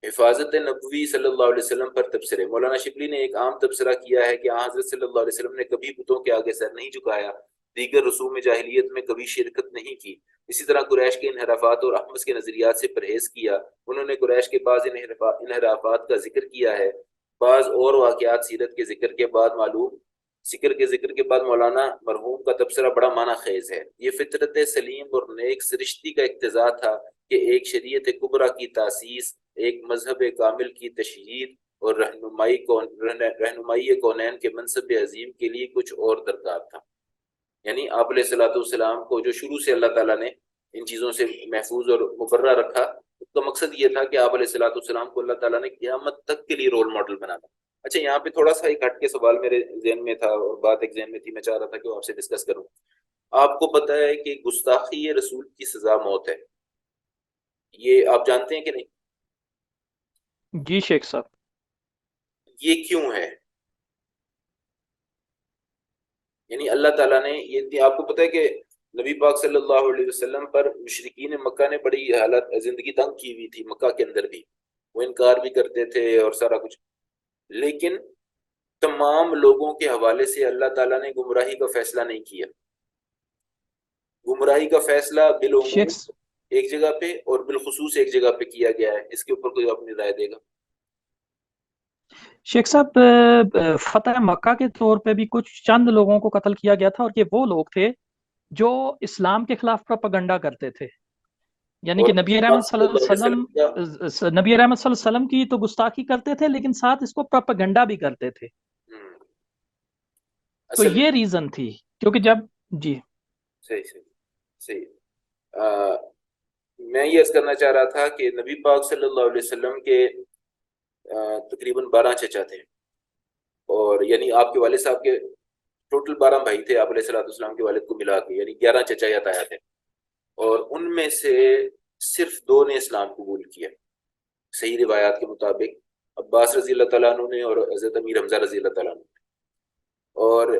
حفاظت نبوی صلی اللہ علیہ وسلم پر تبصرے۔ مولانا شبلی نے ایک عام تبصرہ کیا ہے کہ حضرت صلی اللہ علیہ وسلم نے کبھی بتوں کے آگے سر نہیں جھکایا، دیگر رسوم جاہلیت میں کبھی شرکت نہیں کی، اسی طرح قریش کے انحرافات اور احمس کے نظریات سے پرہیز کیا۔ انہوں نے قریش کے بعض انحرافات کا ذکر کیا ہے۔ بعض اور واقعات سیرت کے ذکر کے بعد مولانا مرحوم کا تبصرہ بڑا معنی خیز ہے۔ یہ فطرت سلیم اور نیک سرشتی کا اقتضا تھا کہ ایک شریعت کبریٰ کی تاسیس، ایک مذہب کامل کی تشہیر اور رہنمائی کونین کے منصب عظیم کے لیے کچھ اور درکار تھا۔ یعنی آپ علیہ الصلوۃ والسلام کو جو شروع سے اللہ تعالیٰ نے ان چیزوں سے محفوظ اور مبرہ رکھا، اس کا مقصد یہ تھا کہ آپ علیہ الصلوۃ والسلام کو اللہ تعالیٰ نے قیامت تک کے لیے رول ماڈل بنانا۔ اچھا، یہاں پہ تھوڑا سا ایک ہٹ کے سوال میرے ذہن میں تھا اور بات ایک ذہن میں تھی، میں چاہ رہا تھا کہ وہ آپ سے ڈسکس کروں۔ آپ کو پتہ ہے کہ گستاخی رسول کی سزا موت ہے، یہ آپ جانتے ہیں کہ نہیں؟ جی شیخ صاحب۔ یہ کیوں ہے؟ یعنی اللہ تعالیٰ نے یہ، آپ کو پتہ ہے کہ نبی پاک صلی اللہ علیہ وسلم پر مشرکین مکہ نے بڑی حالت زندگی تنگ کی ہوئی تھی، مکہ کے اندر بھی وہ انکار بھی کرتے تھے اور سارا کچھ، لیکن تمام لوگوں کے حوالے سے اللہ تعالیٰ نے گمراہی کا فیصلہ نہیں کیا۔ گمراہی کا فیصلہ بالعموم ایک جگہ پہ اور بالخصوص ایک جگہ پہ کیا گیا ہے۔ اس کے اوپر کوئی اپنی رائے دے گا؟ شیخ صاحب، فتح مکہ کے طور پہ بھی کچھ چند لوگوں کو قتل کیا گیا تھا، اور یہ وہ لوگ تھے جو اسلام کے خلاف پروپیگنڈا کرتے تھے، یعنی کہ نبی رحمت صلی اللہ علیہ وسلم کی تو گستاخی کرتے تھے، لیکن ساتھ اس کو پروپیگنڈا بھی کرتے تھے۔ تو یہ ریزن تھی، کیونکہ جب جی صحیح میں یہ عرض کرنا چاہ رہا تھا کہ نبی پاک صلی اللہ علیہ وسلم کے تقریباً 12 چچا تھے، اور یعنی آپ کے والد صاحب کے ٹوٹل 12 بھائی تھے آپ علیہ الصلوۃ والسلام کے والد کو ملا کے، یعنی 11 چچا یا تایا تھے، اور ان میں سے صرف 2 نے اسلام قبول کیا صحیح روایات کے مطابق، عباس رضی اللہ تعالیٰ عنہ نے اور حضرت امیر حمزہ رضی اللہ تعالیٰ عنہ نے۔ اور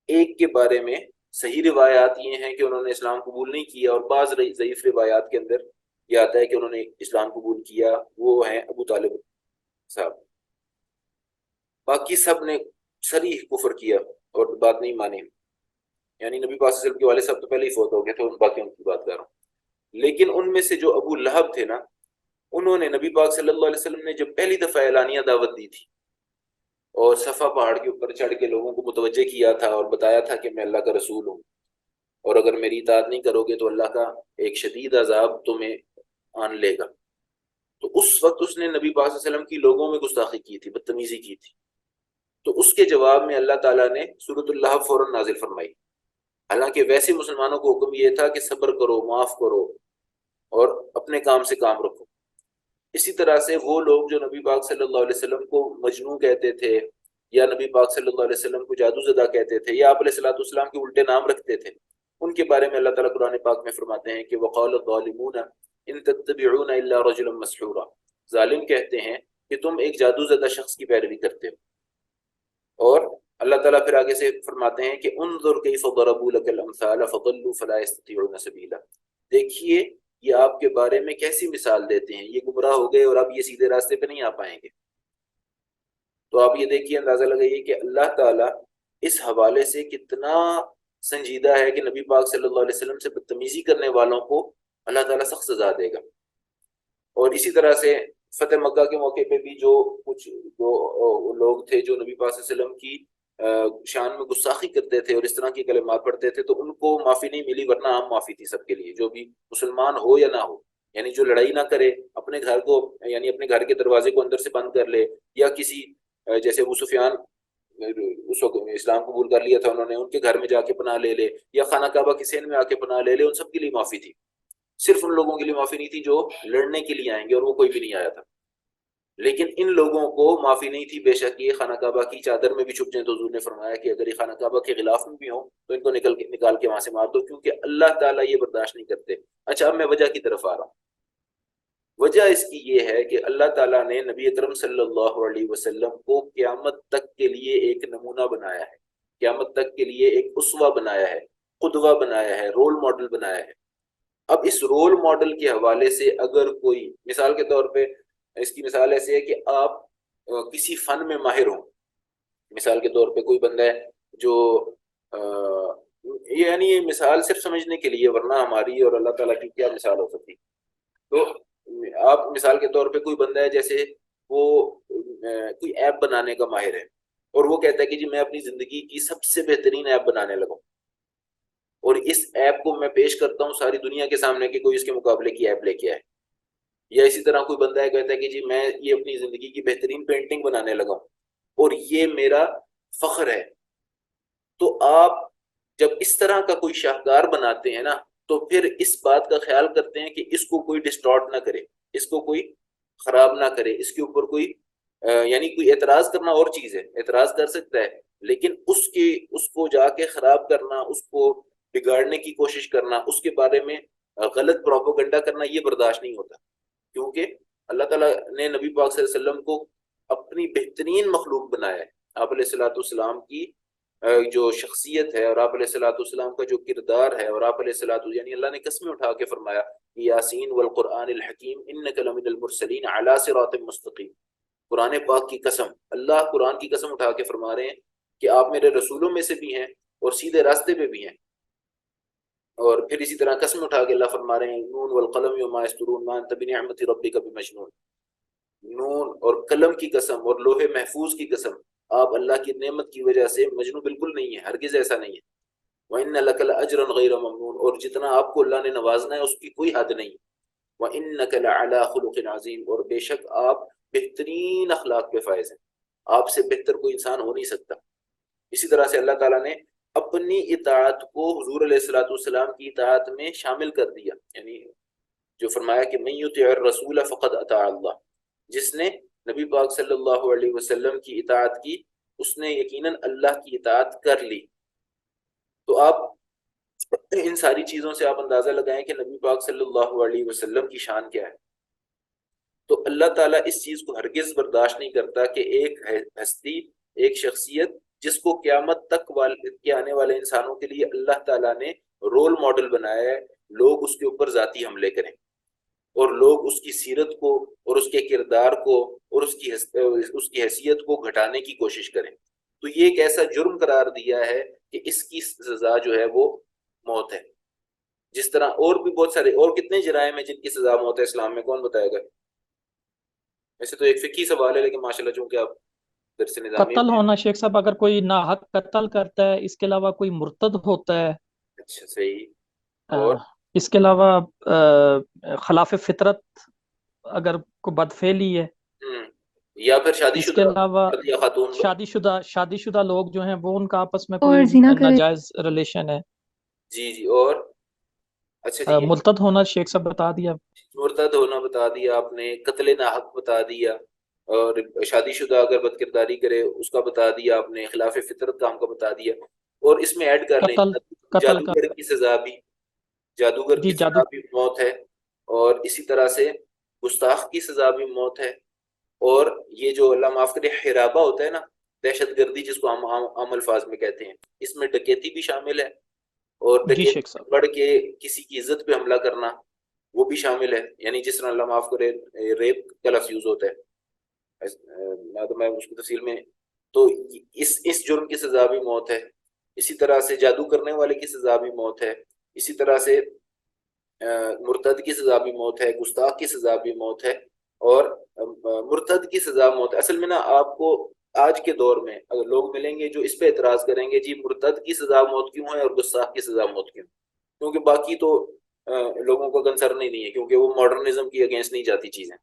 ایک کے بارے میں صحیح روایات یہ ہیں کہ انہوں نے اسلام قبول نہیں کیا، اور بعض ضعیف روایات کے اندر یہ آتا ہے کہ انہوں نے اسلام قبول کیا، وہ ہیں ابو طالب صاحب۔ باقی سب نے صریح کفر کیا اور بات نہیں مانی، یعنی نبی پاک صلی اللہ علیہ وسلم کے والد صاحب تو پہلے ہی فوت ہو گئے تھے، باقی ان کی بات کر رہا ہوں۔ لیکن ان میں سے جو ابو لہب تھے نا، انہوں نے نبی پاک صلی اللہ علیہ وسلم نے جب پہلی دفعہ اعلانیہ دعوت دی تھی اور صفا پہاڑ کے اوپر چڑھ کے لوگوں کو متوجہ کیا تھا اور بتایا تھا کہ میں اللہ کا رسول ہوں، اور اگر میری اطاعت نہیں کرو گے تو اللہ کا ایک شدید عذاب تمہیں آن لے گا، تو اس وقت اس نے نبی پاک صلی اللہ علیہ وسلم کی لوگوں میں گستاخی کی تھی، بدتمیزی کی تھی۔ تو اس کے جواب میں اللہ تعالیٰ نے سورۃ اللہب فوراً نازل فرمائی، حالانکہ ویسے مسلمانوں کو حکم یہ تھا کہ صبر کرو، معاف کرو اور اپنے کام سے کام رکھو۔ اسی طرح سے وہ لوگ جو نبی پاک صلی اللہ علیہ وسلم کو مجنون کہتے تھے، یا نبی پاک صلی اللہ علیہ وسلم کو جادو زدہ کہتے تھے، یا آپ علیہ الصلوۃ والسلام کے الٹے نام رکھتے تھے، ان کے بارے میں اللہ تعالیٰ قرآن پاک میں فرماتے ہیں کہ وقال الظالمون ان تتبعون الا رجلا مسحورا، ظالم کہتے ہیں کہ تم ایک جادو زدہ شخص کی پیروی کرتے ہو۔ اور اللہ تعالیٰ پھر آگے سے فرماتے ہیں کہ انظر کیف ضربوا لك الامثال فضلوا فلا يستطيعون سبیلا، دیکھیے یہ آپ کے بارے میں کیسی مثال دیتے ہیں، یہ گمراہ ہو گئے اور اب یہ سیدھے راستے پہ نہیں آ پائیں گے۔ تو آپ یہ دیکھیے، اندازہ لگائیے کہ اللہ تعالیٰ اس حوالے سے کتنا سنجیدہ ہے کہ نبی پاک صلی اللہ علیہ وسلم سے بدتمیزی کرنے والوں کو اللہ تعالیٰ سخت سزا دے گا۔ اور اسی طرح سے فتح مکہ کے موقع پہ بھی جو کچھ لوگ تھے جو نبی پاک صلی اللہ علیہ وسلم کی شان میں گستاخی کرتے تھے اور اس طرح کے کلمات پڑھتے تھے تو ان کو معافی نہیں ملی، ورنہ عام معافی تھی سب کے لیے، جو بھی مسلمان ہو یا نہ ہو. یعنی جو لڑائی نہ کرے، اپنے گھر کو یعنی اپنے گھر کے دروازے کو اندر سے بند کر لے، یا کسی جیسے ابو سفیان اس وقت اسلام قبول کر لیا تھا انہوں نے، ان کے گھر میں جا کے پناہ لے لے، یا خانہ کعبہ کی سین میں آ کے پناہ لے لے، ان سب کے لیے معافی تھی. صرف ان لوگوں کے لیے معافی نہیں تھی جو لڑنے کے لیے آئیں گے، اور وہ کوئی بھی نہیں آیا تھا. لیکن ان لوگوں کو معافی نہیں تھی، بے شک یہ خانہ کعبہ کی چادر میں بھی چھپ جائیں تو حضور نے فرمایا کہ اگر یہ خانہ کعبہ کے غلاف میں بھی ہوں تو ان کو نکال کے وہاں سے مار دو، کیونکہ اللہ تعالیٰ یہ برداشت نہیں کرتے. اچھا، اب میں وجہ کی طرف آ رہا ہوں. وجہ اس کی یہ ہے کہ اللہ تعالیٰ نے نبی اکرم صلی اللہ علیہ وسلم کو قیامت تک کے لیے ایک نمونہ بنایا ہے، قیامت تک کے لیے ایک اسوہ بنایا ہے، قدوہ بنایا ہے، رول ماڈل بنایا ہے. اب اس رول ماڈل کے حوالے سے اگر کوئی، مثال کے طور پہ اس کی مثال ایسے ہے کہ آپ کسی فن میں ماہر ہوں. مثال کے طور پہ کوئی بندہ ہے جو یعنی یہ مثال صرف سمجھنے کے لیے، ورنہ ہماری اور اللہ تعالیٰ کی کیا مثال ہو سکتی. تو آپ مثال کے طور پہ کوئی بندہ ہے جیسے وہ کوئی ایپ بنانے کا ماہر ہے، اور وہ کہتا ہے کہ جی میں اپنی زندگی کی سب سے بہترین ایپ بنانے لگا ہوں، اور اس ایپ کو میں پیش کرتا ہوں ساری دنیا کے سامنے کہ کوئی اس کے مقابلے کی ایپ لے کے آئے. یا اسی طرح کوئی بندہ ہے کہتا ہے کہ جی میں یہ اپنی زندگی کی بہترین پینٹنگ بنانے لگا ہوں اور یہ میرا فخر ہے. تو آپ جب اس طرح کا کوئی شاہکار بناتے ہیں نا، تو پھر اس بات کا خیال کرتے ہیں کہ اس کو کوئی ڈسٹارٹ نہ کرے، اس کو کوئی خراب نہ کرے، اس کے اوپر کوئی یعنی کوئی اعتراض کرنا اور چیز ہے، اعتراض کر سکتا ہے، لیکن اس کو جا کے خراب کرنا، اس کو بگاڑنے کی کوشش کرنا، اس کے بارے میں غلط پروپیگنڈا کرنا، یہ برداشت نہیں ہوتا. کیونکہ اللہ تعالیٰ نے نبی پاک صلی اللہ علیہ وسلم کو اپنی بہترین مخلوق بنایا ہے. آپ علیہ الصلوۃ والسلام کی جو شخصیت ہے، اور آپ علیہ الصلوۃ والسلام کا جو کردار ہے، اور آپ علیہ الصلوۃ یعنی اللہ نے قسمیں اٹھا کے فرمایا یاسین والقرآن الحکیم انک لمن المرسلین علی صراط مستقیم. قرآن پاک کی قسم، اللہ قرآن کی قسم اٹھا کے فرما رہے ہیں کہ آپ میرے رسولوں میں سے بھی ہیں اور سیدھے راستے پہ بھی ہیں. اور پھر اسی طرح قسم اٹھا کے اللہ فرما رہے ہیں نون والقلم وما یسطرون ما انت بنعمت ربک بمجنون. نون اور قلم کی قسم اور لوح محفوظ کی قسم، آپ اللہ کی نعمت کی وجہ سے مجنون بالکل نہیں ہے، ہرگز ایسا نہیں ہے. وَإِنَّ لَكَ لَأَجْرًا غَيْرَ مَمْنُونٍ، اور جتنا آپ کو اللہ نے نوازنا ہے اس کی کوئی حد نہیں. وَإِنَّكَ لَعَلَىٰ خُلُقٍ عَظِيمٍ، اور بے شک آپ بہترین اخلاق پہ فائز ہیں، آپ سے بہتر کوئی انسان ہو نہیں سکتا. اسی طرح سے اللہ تعالیٰ نے اپنی اطاعت کو حضور علیہ الصلوۃ والسلام کی اطاعت میں شامل کر دیا، یعنی جو فرمایا کہ من یطع الرسول فقد اطاع اللہ، جس نے نبی پاک صلی اللہ علیہ وسلم کی اطاعت کی اس نے یقیناً اللہ کی اطاعت کر لی. تو آپ ان ساری چیزوں سے آپ اندازہ لگائیں کہ نبی پاک صلی اللہ علیہ وسلم کی شان کیا ہے. تو اللہ تعالیٰ اس چیز کو ہرگز برداشت نہیں کرتا کہ ایک ہستی، ایک شخصیت جس کو قیامت تک کے آنے والے انسانوں کے لیے اللہ تعالیٰ نے رول ماڈل بنایا ہے، لوگ اس کے اوپر ذاتی حملے کریں، اور لوگ اس کی سیرت کو اور اس کے کردار کو اور اس کی حیثیت کو گھٹانے کی کوشش کریں. تو یہ ایک ایسا جرم قرار دیا ہے کہ اس کی سزا جو ہے وہ موت ہے. جس طرح اور بھی بہت سارے اور کتنے جرائم ہیں جن کی سزا موت ہے اسلام میں، کون بتائے گا؟ ویسے تو ایک فقہی سوال ہے، لیکن ماشاءاللہ چونکہ آپ درس نظامی قتل میں، ہونا شیخ صاحب، اگر کوئی ناحق قتل کرتا ہے، اس کے علاوہ کوئی مرتد ہوتا ہے، اچھا صحیح. اور اس کے علاوہ خلاف فطرت اگر کوئی بدفعلی ہے، یا پھر شادی اس کے شدہ علاوہ مرد یا خاتون لوگ. شادی شدہ لوگ جو ہیں وہ ان کا آپس میں اور کوئی زنا کرے. ناجائز ریلیشن ہے. جی جی. اور اچھا جی، مرتد ہونا شیخ صاحب بتا دیا. مرتد ہونا بتا دیا آپ نے، قتل ناحق بتا دیا، اور شادی شدہ اگر بد کرداری کرے اس کا بتا دیا آپ نے، خلاف فطرت کام کا بتا دیا. اور اس میں ایڈ کر لیں قتل کا جادوگر کی سزا بھی، جادوگر جی کی سزا بھی موت ہے. اور اسی طرح سے گستاخ کی سزا بھی موت ہے. اور یہ جو اللہ معاف کرے حرابہ ہوتا ہے نا، دہشت گردی جس کو ہم عام الفاظ میں کہتے ہیں، اس میں ڈکیتی بھی شامل ہے، اور جی ڈکیتی شیخ صاحب. بڑھ کے کسی کی عزت پہ حملہ کرنا وہ بھی شامل ہے. یعنی جس طرح اللہ معاف کرے ریپ کا لفظ یوز ہوتا ہے، میں اس کی تفصیل میں، تو اس جرم کی سزا بھی موت ہے. اسی طرح سے جادو کرنے والے کی سزا بھی موت ہے. اسی طرح سے مرتد کی سزا بھی موت ہے، گستاخ کی سزا بھی موت ہے. اور مرتد کی سزا موت ہے. اصل میں نا آپ کو آج کے دور میں اگر لوگ ملیں گے جو اس پہ اعتراض کریں گے جی مرتد کی سزا موت کیوں ہے اور گستاخ کی سزا موت کیوں، کیونکہ باقی تو لوگوں کو کنسرن ہی نہیں ہے، کیونکہ وہ ماڈرنزم کی اگینسٹ نہیں جاتی چیزیں.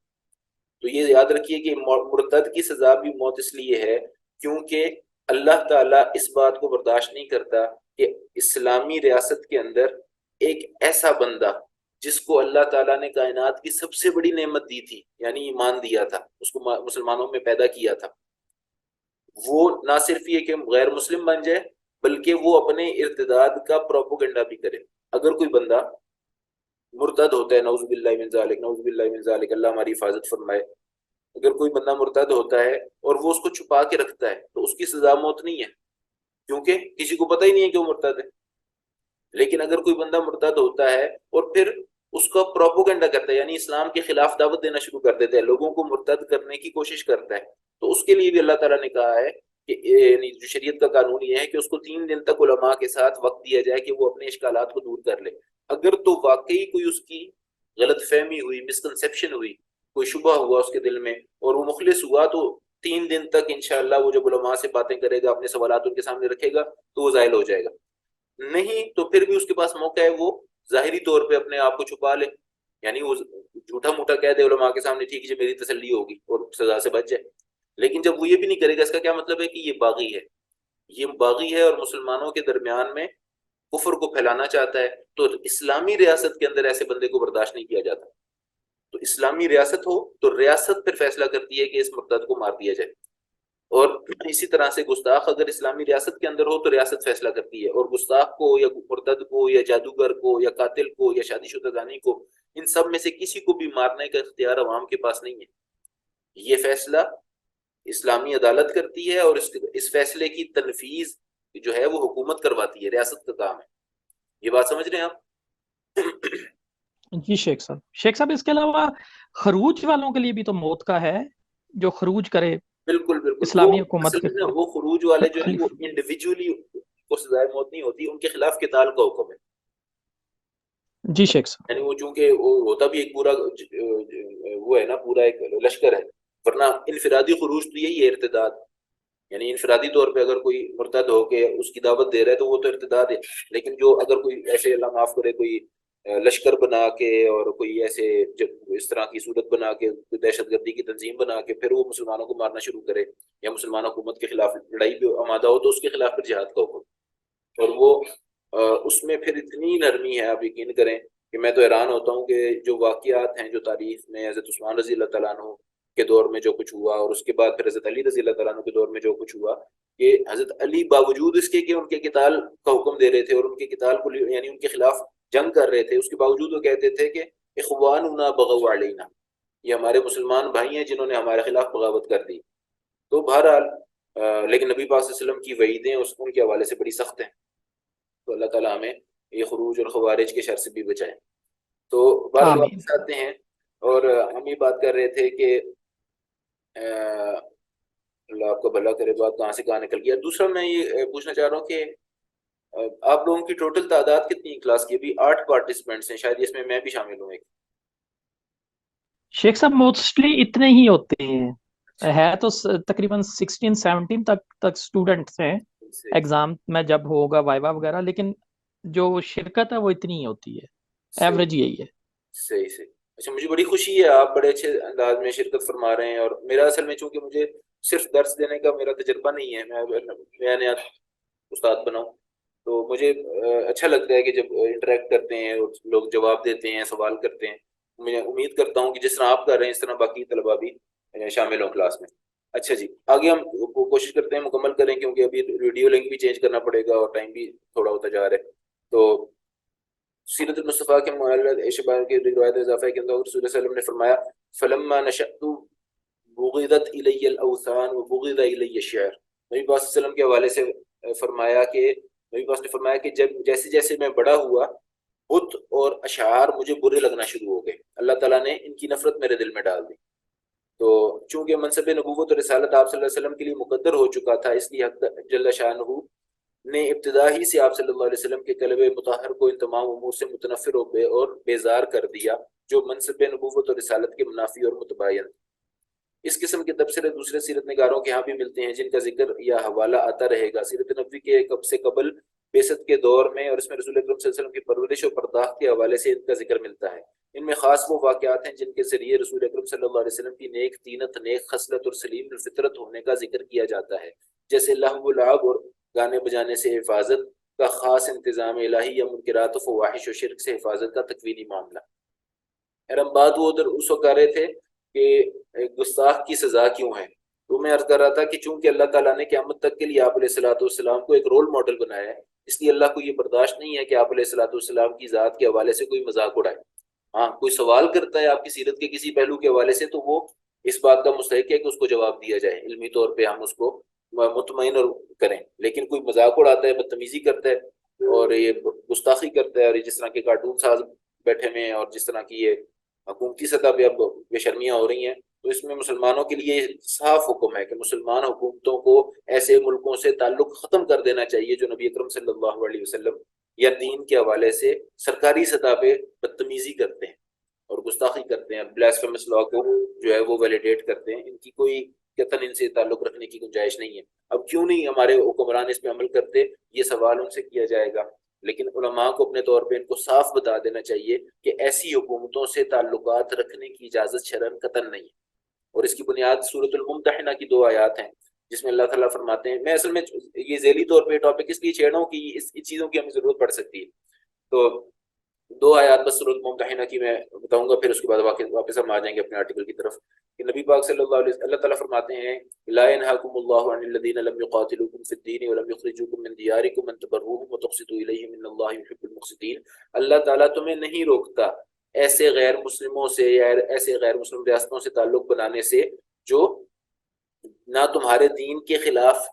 تو یہ یاد رکھیے کہ مرتد کی سزا بھی موت اس لیے ہے کیونکہ اللہ تعالیٰ اس بات کو برداشت نہیں کرتا کہ اسلامی ریاست کے اندر ایک ایسا بندہ جس کو اللہ تعالیٰ نے کائنات کی سب سے بڑی نعمت دی تھی، یعنی ایمان دیا تھا، اس کو مسلمانوں میں پیدا کیا تھا، وہ نہ صرف یہ کہ غیر مسلم بن جائے بلکہ وہ اپنے ارتداد کا پروپوگنڈا بھی کرے. اگر کوئی بندہ مرتد ہوتا ہے، نعوذ باللہ من ذالک، نعوذ باللہ من ذالک، اللہ ہماری حفاظت فرمائے، اگر کوئی بندہ مرتد ہوتا ہے اور وہ اس کو چھپا کے رکھتا ہے تو اس کی سزا موت نہیں ہے، کیونکہ کسی کو پتہ ہی نہیں ہے کہ وہ مرتد ہے. لیکن اگر کوئی بندہ مرتد ہوتا ہے اور پھر اس کا پروپوگنڈا کرتا ہے، یعنی اسلام کے خلاف دعوت دینا شروع کر دیتا ہے، لوگوں کو مرتد کرنے کی کوشش کرتا ہے، تو اس کے لیے بھی اللہ تعالیٰ نے کہا ہے کہ یعنی جو شریعت کا قانون یہ ہے کہ اس کو 3 دن تک علماء کے ساتھ وقت دیا جائے کہ وہ اپنے اشکالات کو دور کر لے. اگر تو واقعی کوئی اس کی غلط فہمی ہوئی، مسکنسیپشن ہوئی، کوئی شبہ ہوا اس کے دل میں اور وہ مخلص ہوا، تو 3 دن تک انشاءاللہ وہ جب علماء سے باتیں کرے گا، اپنے سوالات ان کے سامنے رکھے گا تو وہ زائل ہو جائے گا. نہیں تو پھر بھی اس کے پاس موقع ہے وہ ظاہری طور پہ اپنے آپ کو چھپا لے، یعنی وہ جھوٹا موٹا کہہ دے علماء کے سامنے ٹھیک ہے میری تسلی ہوگی اور سزا سے بچ جائے. لیکن جب وہ یہ بھی نہیں کرے گا، اس کا کیا مطلب ہے کہ یہ باغی ہے، یہ باغی ہے اور مسلمانوں کے درمیان میں کفر کو پھیلانا چاہتا ہے. تو اسلامی ریاست کے اندر ایسے بندے کو برداشت نہیں کیا جاتا. تو اسلامی ریاست ہو تو ریاست پھر فیصلہ کرتی ہے کہ اس مرتد کو مار دیا جائے، اور اسی طرح سے گستاخ اگر اسلامی ریاست کے اندر ہو تو ریاست فیصلہ کرتی ہے، اور گستاخ کو یا مرتد کو یا جادوگر کو یا قاتل کو یا شادی شدہ زانی کو، ان سب میں سے کسی کو بھی مارنے کا اختیار عوام کے پاس نہیں ہے. یہ فیصلہ اسلامی عدالت کرتی ہے اور اس فیصلے کی تنفیذ جو ہے وہ حکومت کرواتی ہے، ریاست کا کام ہے. یہ بات سمجھ رہے ہیں آپ؟ جی شیخ صاحب اس کے علاوہ خروج والوں کے لیے بھی تو موت کا ہے، جو خروج کرے بالکل بالکل. اسلامی حکومت کے وہ خروج والے جو ہیں وہ خلیف. انڈیویجولی کو سزائے موت نہیں ہوتی، ان کے خلاف قتال کا حکم ہے. جی شیخ صاحب. یعنی وہ چونکہ وہ ہوتا بھی ایک پورا وہ ہے نا، پورا ایک لشکر ہے، ورنہ انفرادی خروج تو یہی ہے ارتداد. یعنی انفرادی طور پہ اگر کوئی مرتد ہو کے اس کی دعوت دے رہا ہے تو وہ تو ارتداد ہے. لیکن جو اگر کوئی ایسے اللہ معاف کرے کوئی لشکر بنا کے اور کوئی ایسے اس طرح کی صورت بنا کے دہشت گردی کی تنظیم بنا کے پھر وہ مسلمانوں کو مارنا شروع کرے یا مسلمان حکومت کے خلاف لڑائی بھی آمادہ ہو تو اس کے خلاف پھر جہاد کا حکم. اور وہ اس میں پھر اتنی نرمی ہے، آپ یقین کریں کہ میں تو حیران ہوتا ہوں کہ جو واقعات ہیں جو تاریخ میں حضرت عثمان رضی اللہ تعالیٰ عنہ کے دور میں جو کچھ ہوا اور اس کے بعد پھر حضرت علی رضی اللہ تعالیٰ عنہ کے دور میں جو کچھ ہوا، کہ حضرت علی باوجود اس کے کہ ان کے قتال کا حکم دے رہے تھے اور ان کے قتال کو یعنی ان کے خلاف جنگ کر رہے تھے، اس کے باوجود وہ کہتے تھے کہ اخواننا بغوا علینا، یہ ہمارے مسلمان بھائی ہیں جنہوں نے ہمارے خلاف بغاوت کر دی. تو بہرحال لیکن نبی پاک صلی اللہ علیہ وسلم کی وعیدیں ان کے حوالے سے بڑی سخت ہیں. تو اللہ تعالیٰ ہمیں یہ خروج اور خوارج کے شر سے بھی بچائیں. تو بہرحال آمین. واپس آتے ہیں اور ہم یہ بات کر رہے تھے کہ اللہ آپ کو بھلا کرے، بات کہاں سے کہاں نکل گیا. دوسرا میں یہ پوچھنا چاہ رہا ہوں کہ آپ لوگوں کی ٹوٹل تعداد کتنی کلاس کی؟ ابھی 8 پارٹیسپینٹس ہیں، شاید اس میں بھی شامل ہوں. ایک شیخ صاحب موسٹلی اتنے ہی ہوتے ہیں، ہے تو تقریباً 16-17 تک اسٹوڈنٹس ہیں ایگزام میں جب ہوگا وائوا وغیرہ، لیکن جو شرکت ہے وہ اتنی ہی ہوتی ہے، ایوریج یہی ہے. صحیح صحیح. اچھا مجھے بڑی خوشی ہے، آپ بڑے اچھے انداز میں شرکت فرما رہے ہیں. اور میرا اصل میں چونکہ مجھے صرف درس دینے کا میرا تجربہ نہیں ہے، میں نیا استاد بناؤں، تو مجھے اچھا لگتا ہے کہ جب انٹریکٹ کرتے ہیں اور لوگ جواب دیتے ہیں، سوال کرتے ہیں. میں امید کرتا ہوں کہ جس طرح آپ کر رہے ہیں اس طرح باقی طلبا بھی شامل ہوں کلاس میں. اچھا جی، آگے ہم کوشش کرتے ہیں مکمل کریں، کیونکہ ابھی ویڈیو لنک بھی چینج کرنا پڑے گا اور ٹائم بھی تھوڑا ہوتا جا رہا ہے. تو سیرت المصطفیٰ کے معلق شبان کی روایت اضافہ کے اندر رسول صلی اللہ علیہ وسلم نے فرمایا فلما نشأت بغضت الی الاوثان وبغض الی الشعر. نبی پاک صلی اللہ علیہ وسلم کے حوالے سے فرمایا کہ نبی پاک نے فرمایا کہ جب جیسے جیسے میں بڑا ہوا بت اور اشعار مجھے برے لگنا شروع ہو گئے، اللہ تعالیٰ نے ان کی نفرت میرے دل میں ڈال دی. تو چونکہ منصب نبوت اور رسالت آپ صلی اللہ علیہ وسلم کے لیے مقدر ہو چکا تھا، اس لیے حق جل شانہ نے ابتدا ہی سے آپ صلی اللہ علیہ وسلم کے قلب مطہر کو ان تمام امور سے متنفر اور بیزار کر دیا جو منصب نبوت اور رسالت کے منافی اور متباین. اس قسم کے تبصرے دوسرے سیرت نگاروں کے ہاں بھی ملتے ہیں جن کا ذکر یا حوالہ آتا رہے گا۔ سیرت نبوی کے کب سے قبل بعثت کے دور میں اور اس میں رسول اکرم صلی اللہ علیہ وسلم کی پرورش اور پرداخت کے حوالے سے ان کا ذکر ملتا ہے۔ ان میں خاص وہ واقعات ہیں جن کے ذریعے رسول اکرم صلی اللہ علیہ وسلم کی نیک طینت، نیک خصلت اور سلیم الفطرت ہونے کا ذکر کیا جاتا ہے، جیسے لہو و لعب اور گانے بجانے سے حفاظت کا خاص انتظام الہی یا منکرات و فواحش و شرک سے حفاظت کا تکوینی معاملہ۔ ہم بات وہ ادھر اس وقت کر رہے تھے کہ گستاخ کی سزا کیوں ہے، تو میں عرض کر رہا تھا کہ چونکہ اللہ تعالیٰ نے قیامت تک کے لیے آپ علیہ الصلوۃ والسلام کو ایک رول ماڈل بنایا ہے، اس لیے اللہ کو یہ برداشت نہیں ہے کہ آپ علیہ الصلوۃ والسلام کی ذات کے حوالے سے کوئی مذاق اڑائے۔ ہاں کوئی سوال کرتا ہے آپ کی سیرت کے کسی پہلو کے حوالے سے تو وہ اس بات کا مستحق ہے کہ اس کو جواب دیا جائے، علمی طور پہ ہم اس کو مطمئن اور کریں، لیکن کوئی مذاق اڑاتا ہے، بدتمیزی کرتا ہے اور یہ گستاخی کرتا ہے، اور یہ جس طرح کے کارٹون ساز بیٹھے ہوئے ہیں اور جس طرح کی یہ حکومتی سطح پہ اب بے شرمیاں ہو رہی ہیں، تو اس میں مسلمانوں کے لیے صاف حکم ہے کہ مسلمان حکومتوں کو ایسے ملکوں سے تعلق ختم کر دینا چاہیے جو نبی اکرم صلی اللہ علیہ وسلم یا دین کے حوالے سے سرکاری سطح پہ بدتمیزی کرتے ہیں اور گستاخی کرتے ہیں، بلاسفیمس لا کو جو ہے وہ ویلیڈیٹ کرتے ہیں۔ ان کی کوئی قطعاً ان سے تعلق رکھنے کی گنجائش نہیں ہے۔ اب کیوں نہیں ہمارے حکمران اس پہ عمل کرتے، یہ سوال ان سے کیا جائے گا، لیکن علماء کو اپنے طور پہ ان کو صاف بتا دینا چاہیے کہ ایسی حکومتوں سے تعلقات رکھنے کی اجازت شرعاً قطعاً نہیں ہے۔ اور اس کی بنیاد سورۃ الممتحنہ کی 2 آیات ہیں جس میں اللہ تعالیٰ فرماتے ہیں، میں اصل میں یہ ذیلی طور پہ ٹاپک اس لیے چھیڑ رہا ہوں کہ اس چیزوں کی ہمیں ضرورت پڑ سکتی ہے، تو 2 آیات بس سورۃ الممتحنہ کی میں بتاؤں گا، پھر اس کے بعد واپس ہم آ جائیں گے اپنے آرٹیکل کی طرف کہ نبی پاک صلی اللہ علیہ وسلم، اللہ تعالیٰ فرماتے ہیں لا ينهاكم الله عن الذين لم يقاتلوكم في الدين ولم يخرجوكم من دياركم ان تبروهم وتقسطوا اليهم ان الله يحب المقسطين۔ اللہ تعالیٰ تمہیں نہیں روکتا ایسے غیر مسلموں سے یا ایسے غیر مسلم ریاستوں سے تعلق بنانے سے جو نہ تمہارے دین کے خلاف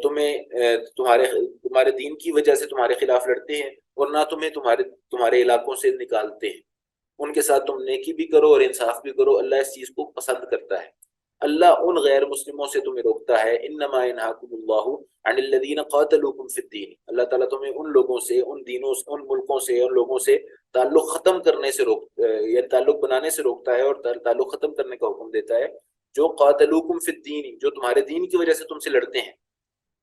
تمہارے دین کی وجہ سے تمہارے خلاف لڑتے ہیں اور نہ تمہیں تمہارے علاقوں سے نکالتے ہیں، ان کے ساتھ تم نیکی بھی کرو اور انصاف بھی کرو، اللہ اس چیز کو پسند کرتا ہے۔ اللہ ان غیر مسلموں سے تمہیں روکتا ہے، انما ینہاکم اللہ عن الذین قاتلوکم فی الدین، اللہ تعالیٰ تمہیں ان لوگوں سے، ان دینوں سے، ان ملکوں سے، ان لوگوں سے تعلق ختم کرنے سے یا تعلق بنانے سے روکتا ہے اور تعلق ختم کرنے کا حکم دیتا ہے، جو قاتلوکم فی الدین، جو تمہارے دین کی وجہ سے تم سے لڑتے ہیں،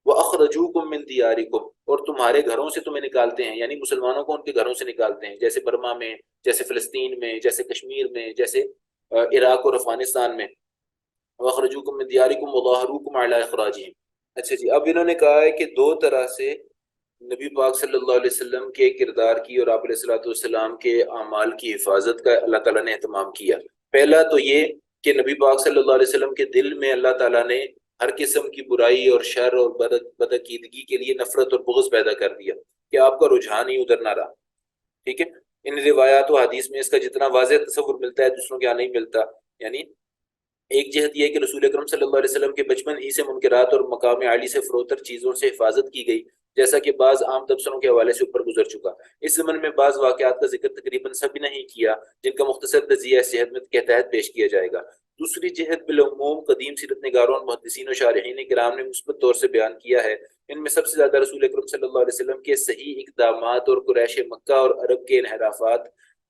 وَأَخْرَجُوكُم مِّن دِيَارِكُمْ، اور تمہارے گھروں سے تمہیں نکالتے ہیں، یعنی مسلمانوں کو ان کے گھروں سے نکالتے ہیں، جیسے برما میں، جیسے فلسطین میں، جیسے کشمیر میں، جیسے عراق اور افغانستان میں، وَأَخْرَجُوكُم مِّن دِيَارِكُمْ وَظَاهَرُوكُمْ عَلَىٰ إِخْرَاجِهِمْ۔ اچھا جی، اب انہوں نے کہا ہے کہ 2 طرح سے نبی پاک صلی اللہ علیہ وسلم کے کردار کی اور آپ علیہ الصلوۃ والسلام کے اعمال کی حفاظت کا اللہ تعالیٰ نے اہتمام کیا۔ پہلا تو یہ کہ نبی پاک صلی اللہ علیہ وسلم کے دل میں اللہ تعالیٰ نے ہر قسم کی برائی اور شر اور بدعقیدگی کے لیے نفرت اور بغض پیدا کر دیا کہ آپ کا رجحان ہی ادھر نہ رہا، ٹھیک ہے۔ ان روایات و حدیث میں اس کا جتنا واضح تصور ملتا ہے دوسروں کے یہاں نہیں ملتا، یعنی ایک جہت یہ ہے کہ رسول اکرم صلی اللہ علیہ وسلم کے بچپن ہی سے منکرات اور مقام عالی سے فروتر چیزوں سے حفاظت کی گئی، جیسا کہ بعض عام تبصروں کے حوالے سے اوپر گزر چکا۔ اس ضمن میں بعض واقعات کا ذکر تقریباً سب نہیں کیا جن کا مختصر تجزیہ صحت میں کے تحت پیش کیا جائے گا۔ دوسری جہت بالعموم قدیم سیرت نگاروں اور محدثین و شارحین کرام نے مثبت طور سے بیان کیا ہے۔ ان میں سب سے زیادہ رسول اکرم صلی اللہ علیہ وسلم کے صحیح اقدامات اور قریش مکہ اور عرب کے انحرافات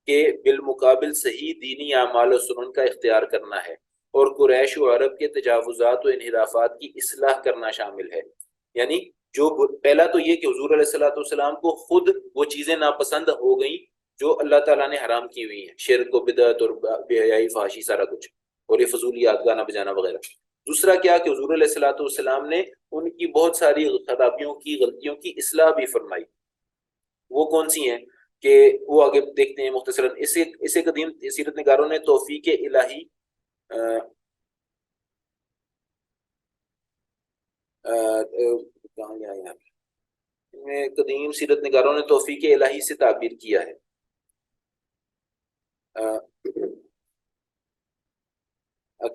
کے بالمقابل صحیح دینی اعمال و سنن کا اختیار کرنا ہے، اور قریش و عرب کے تجاوزات و انحرافات کی اصلاح کرنا شامل ہے۔ یعنی جو پہلا تو یہ کہ حضور علیہ الصلوۃ والسلام کو خود وہ چیزیں ناپسند ہو گئیں جو اللہ تعالیٰ نے حرام کی ہوئی ہیں، شرک و بدعت اور بے حیائی، فحاشی، سارا کچھ، اور یہ فضولیات، گانا بجانا وغیرہ۔ دوسرا کیا کہ حضور علیہ الصلوۃ والسلام نے ان کی بہت ساری خرابیوں کی، غلطیوں کی اصلاح بھی فرمائی۔ وہ کون سی ہیں کہ وہ آگے دیکھتے ہیں مختصراً۔ اسے قدیم سیرت نگاروں نے توفیق الہی کہاں گیا یہاں میں قدیم سیرت نگاروں نے توفیق الہی سے تعبیر کیا ہے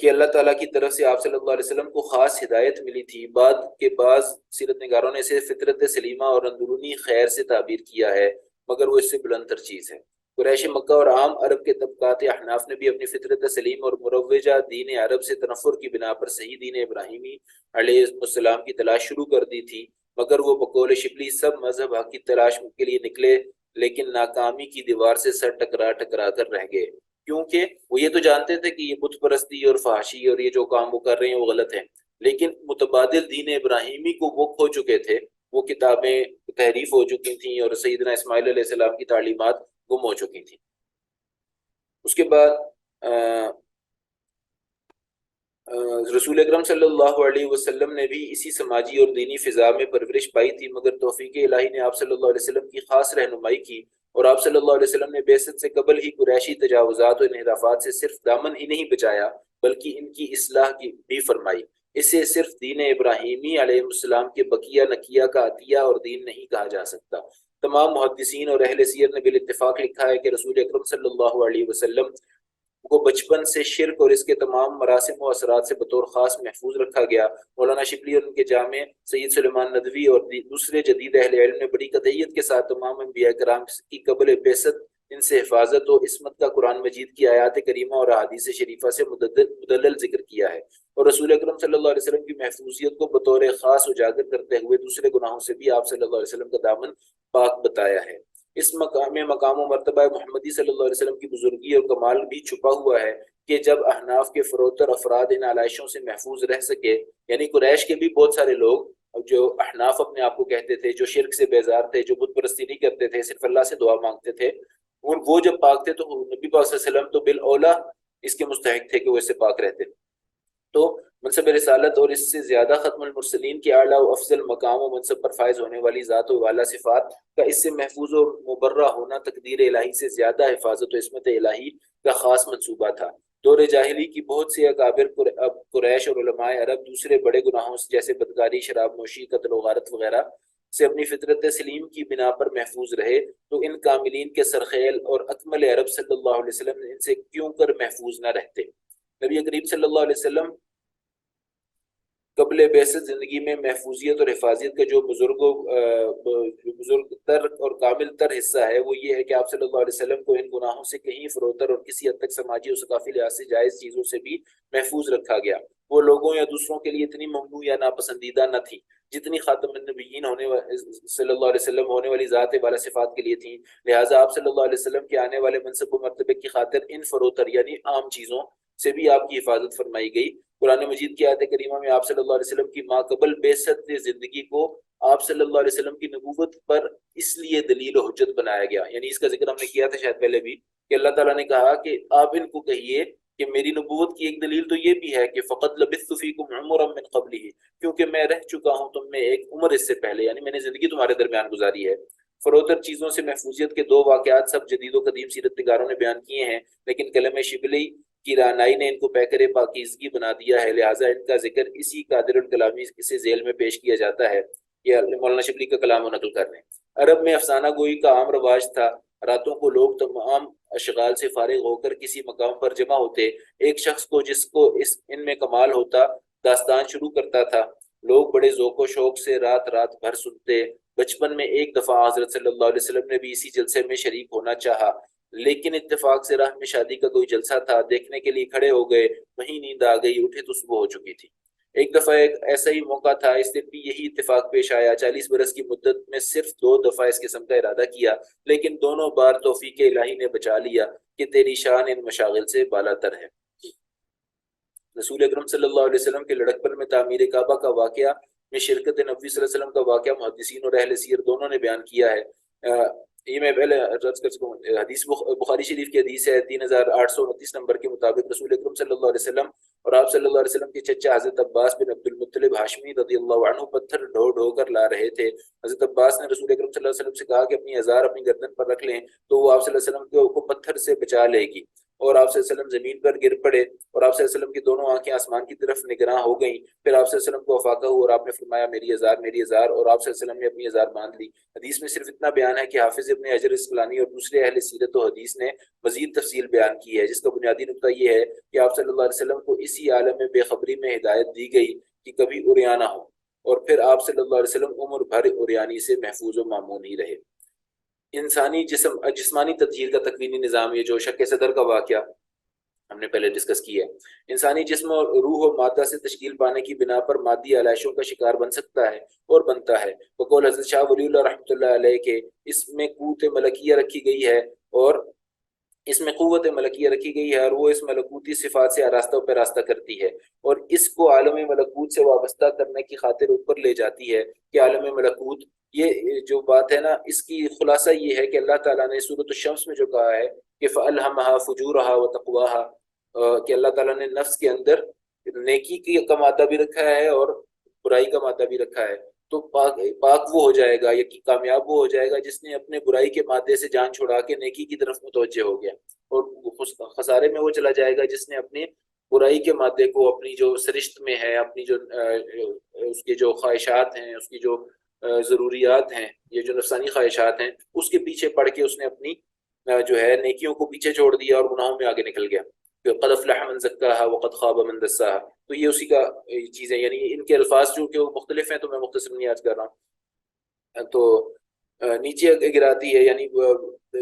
کہ اللہ تعالیٰ کی طرف سے آپ صلی اللہ علیہ وسلم کو خاص ہدایت ملی تھی۔ بعد کے بعض سیرت نگاروں نے اسے فطرت سلیمہ اور اندرونی خیر سے تعبیر کیا ہے، مگر وہ اس سے بلند تر چیز ہے۔ قریش مکہ اور عام عرب کے طبقات احناف نے بھی اپنی فطرت سلیم اور مروجہ دین عرب سے تنفر کی بنا پر صحیح دین ابراہیمی علیہ السلام کی تلاش شروع کر دی تھی، مگر وہ بقول شبلی سب مذہب حق کی تلاش کے لیے نکلے، لیکن ناکامی کی دیوار سے سر ٹکرا کر رہ گئے، کیونکہ وہ یہ تو جانتے تھے کہ یہ بت پرستی اور فحاشی اور یہ جو کام وہ کر رہے ہیں وہ غلط ہیں، لیکن متبادل دین ابراہیمی کو وہ کھو چکے تھے، وہ کتابیں تحریف ہو چکی تھیں اور سیدنا اسماعیل علیہ السلام کی تعلیمات گم ہو چکی تھیں۔ اس کے بعد رسول اکرم صلی اللہ علیہ وسلم نے بھی اسی سماجی اور دینی فضا میں پرورش پائی تھی، مگر توفیق الہی نے آپ صلی اللہ علیہ وسلم کی خاص رہنمائی کی، اور آپ صلی اللہ علیہ وسلم نے بعثت سے قبل ہی قریشی تجاوزات اور انحرافات سے صرف دامن ہی نہیں بچایا بلکہ ان کی اصلاح کی بھی فرمائی۔ اسے صرف دین ابراہیمی علیہ السلام کے بقیہ نقیہ کا عطیہ اور دین نہیں کہا جا سکتا۔ تمام محدثین اور اہل سیر نے بالاتفاق لکھا ہے کہ رسول اکرم صلی اللہ علیہ وسلم کو بچپن سے شرک اور اس کے تمام مراسم و اثرات سے بطور خاص محفوظ رکھا گیا۔ مولانا شبلی اور ان کے جامع سید سلیمان ندوی اور دوسرے جدید اہل علم نے بڑی قطعیت کے ساتھ تمام انبیاء کرام کی قبل بعثت ان سے حفاظت و عصمت کا قرآن مجید کی آیات کریمہ اور احادیث شریفہ سے مدلل ذکر کیا ہے، اور رسول اکرم صلی اللہ علیہ وسلم کی محفوظیت کو بطور خاص اجاگر کرتے ہوئے دوسرے گناہوں سے بھی آپ صلی اللہ علیہ وسلم کا دامن پاک بتایا ہے۔ اس مقام و مرتبہ محمدی صلی اللہ علیہ وسلم کی بزرگی اور کمال بھی چھپا ہوا ہے کہ جب احناف کے فروتر افراد ان علائشوں سے محفوظ رہ سکے، یعنی قریش کے بھی بہت سارے لوگ جو احناف اپنے آپ کو کہتے تھے، جو شرک سے بیزار تھے، جو بت پرستی نہیں کرتے تھے، صرف اللہ سے دعا مانگتے تھے، وہ جب پاک تھے تو نبی پاک صلی اللہ علیہ وسلم تو بالاولیٰ اس کے مستحق تھے کہ وہ اس سے پاک رہتے۔ تو منصب رسالت اور اس سے زیادہ ختم المرسلین کے اعلیٰ و افضل مقام و منصب پر فائز ہونے والی ذات و والا صفات کا اس سے محفوظ و مبرہ ہونا تقدیر الہی سے زیادہ حفاظت و عصمت الہی کا خاص منصوبہ تھا۔ دور جاہلی کی بہت سی اکابر قریش اور علماء عرب دوسرے بڑے گناہوں جیسے بدکاری، شراب نوشی، قتل و غارت وغیرہ سے اپنی فطرت سلیم کی بنا پر محفوظ رہے، تو ان کاملین کے سرخیل اور اکمل عرب صلی اللہ علیہ وسلم ان سے کیوں کر محفوظ نہ رہتے؟ نبی کریم صلی اللہ علیہ وسلم قبل بعثت زندگی میں محفوظیت اور حفاظت کا جو بزرگ تر اور کامل تر حصہ ہے وہ یہ ہے کہ آپ صلی اللہ علیہ وسلم کو ان گناہوں سے کہیں فروتر اور کسی حد تک سماجی اور ثقافتی لحاظ سے جائز چیزوں سے بھی محفوظ رکھا گیا۔ وہ لوگوں یا دوسروں کے لیے اتنی ممنوع یا ناپسندیدہ نہ تھی جتنی خاتم النبیین صلی اللہ علیہ وسلم ہونے والی ذات والا صفات کے لیے تھیں، لہٰذا آپ صلی اللہ علیہ وسلم کے آنے والے منصب و مرتبے کی خاطر ان فروتر یعنی عام چیزوں سے بھی آپ کی حفاظت فرمائی گئی۔ قرآن مجید کی آیت کریمہ میں آپ صلی اللہ علیہ وسلم کی ما قبل بعثت زندگی کو آپ صلی اللہ علیہ وسلم کی نبوت پر اس لیے دلیل و حجت بنایا گیا، یعنی اس کا ذکر ہم نے کیا تھا شاید پہلے بھی کہ اللہ تعالیٰ نے کہا کہ آپ ان کو کہیے کہ میری نبوت کی ایک دلیل تو یہ بھی ہے کہ فقط لبثت فیکم عمرا من قبلہ، کیونکہ میں رہ چکا ہوں تم میں ایک عمر اس سے پہلے، یعنی میں نے زندگی تمہارے درمیان گزاری ہے۔ فروتر چیزوں سے محفوظیت کے دو واقعات سب جدید و قدیم سیرت نگاروں نے بیان کیے ہیں، لیکن کلم شبلی کی رانائی نے ان کو پیکر پاکیزگی بنا دیا ہے، لہٰذا ان کا ذکر اسی قادر الکلامی سے ذیل میں پیش کیا جاتا ہے۔ یہ مولانا شبلی کا کلام و نقل کر رہے ہیں۔ عرب میں افسانہ گوئی کا عام رواج تھا۔ راتوں کو لوگ تمام اشغال سے فارغ ہو کر کسی مقام پر جمع ہوتے، ایک شخص کو جس کو ان میں کمال ہوتا داستان شروع کرتا تھا، لوگ بڑے ذوق و شوق سے رات رات بھر سنتے۔ بچپن میں ایک دفعہ حضرت صلی اللہ علیہ وسلم نے بھی اسی جلسے میں شریک ہونا چاہا، لیکن اتفاق سے راہ میں شادی کا کوئی جلسہ تھا، دیکھنے کے لیے کھڑے ہو گئے، وہیں نیند آ گئی، اٹھے تو صبح ہو چکی تھی۔ ایک دفعہ ایک ایسا ہی موقع تھا، اس دن بھی یہی اتفاق پیش آیا۔ 40 برس کی مدت میں صرف 2 دفعہ اس قسم کا ارادہ کیا، لیکن دونوں بار توفیق الہی نے بچا لیا کہ تیری شان ان مشاغل سے بالا تر ہے۔ رسول اکرم صلی اللہ علیہ وسلم کے لڑکپن میں تعمیر کعبہ کا واقعہ میں شرکت نبی صلی اللہ علیہ وسلم کا واقعہ محدثین اور اہل سیر دونوں نے بیان کیا ہے۔ یہ میں پہلے عرض کر سکوں، حدیث بخاری شریف کی حدیث ہے 3829 نمبر کے مطابق رسول اکرم صلی اللہ علیہ وسلم اور آپ صلی اللہ علیہ وسلم کے چچا حضرت عباس بن عبد المطلب ہاشمی رضی اللہ عنہ پتھر ڈھو ڈھو کر لا رہے تھے۔ حضرت عباس نے رسول اکرم صلی اللہ علیہ وسلم سے کہا کہ اپنی ازار اپنی گردن پر رکھ لیں تو وہ آپ صلی اللہ علیہ وسلم کو پتھر سے بچا لے گی، اور آپ صلی اللہ علیہ وسلم زمین پر گر پڑے اور آپ صلی اللہ علیہ وسلم کی دونوں آنکھیں آسمان کی طرف نگراں ہو گئیں۔ پھر آپ صلی اللہ علیہ وسلم کو افاقہ ہوا اور آپ نے فرمایا میری ازار میری ازار، اور آپ صلی اللہ علیہ وسلم نے اپنی ازار باندھ لی۔ حدیث میں صرف اتنا بیان ہے کہ حافظ ابن حجر اسقلانی اور دوسرے اہل سیرت و حدیث نے مزید تفصیل بیان کی ہے، جس کا بنیادی نقطہ یہ ہے کہ آپ صلی اللہ علیہ وسلم کو اسی عالم میں بے خبری میں ہدایت دی گئی کہ کبھی عریانہ ہو، اور پھر آپ صلی اللہ علیہ وسلم عمر بھر عریانی سے محفوظ و مامون ہی رہے۔ انسانی جسمانی تطہیر کا تکوینی نظام، یہ جو شق صدر کا واقعہ ہم نے پہلے ڈسکس کی ہے، انسانی جسم اور روح و مادہ سے تشکیل پانے کی بنا پر مادی علائشوں کا شکار بن سکتا ہے اور بنتا ہے۔ بقول حضرت شاہ ولی اللہ رحمۃ اللہ علیہ کے اس میں قوت ملکیہ رکھی گئی ہے، اور اس میں قوت ملکیہ رکھی گئی ہے اور وہ اس ملکوتی صفات سے آراستہ پہ راستہ کرتی ہے اور اس کو عالم ملکوت سے وابستہ کرنے کی خاطر اوپر لے جاتی ہے کہ عالم ملکوت، یہ جو بات ہے نا، اس کی خلاصہ یہ ہے کہ اللہ تعالیٰ نے سورۃ الشمس میں جو کہا ہے کہ فَأَلْهَمَهَا فُجُورَهَا وَتَقْوَاهَا، کہ اللہ تعالیٰ نے نفس کے اندر نیکی کا مادہ بھی رکھا ہے اور برائی کا مادہ بھی رکھا ہے، تو پاک وہ ہو جائے گا یا کامیاب وہ ہو جائے گا جس نے اپنے برائی کے مادے سے جان چھڑا کے نیکی کی طرف متوجہ ہو گیا، اور خسارے میں وہ چلا جائے گا جس نے اپنے برائی کے مادے کو اپنی جو سرشت میں ہے، اپنی جو اس کی جو خواہشات ہیں، اس کی جو ضروریات ہیں، یہ جو نفسانی خواہشات ہیں، اس کے پیچھے پڑ کے اس نے اپنی جو ہے نیکیوں کو پیچھے چھوڑ دیا اور گناہوں میں آگے نکل گیا. قد افلح من زکاها وقد خاب من دساها. تو یہ اسی کا چیز ہے، یعنی ان کے الفاظ جو کہ وہ مختلف ہیں تو میں مختصر نہیں آج کر رہا ہوں. تو نیچے گراتی ہے، یعنی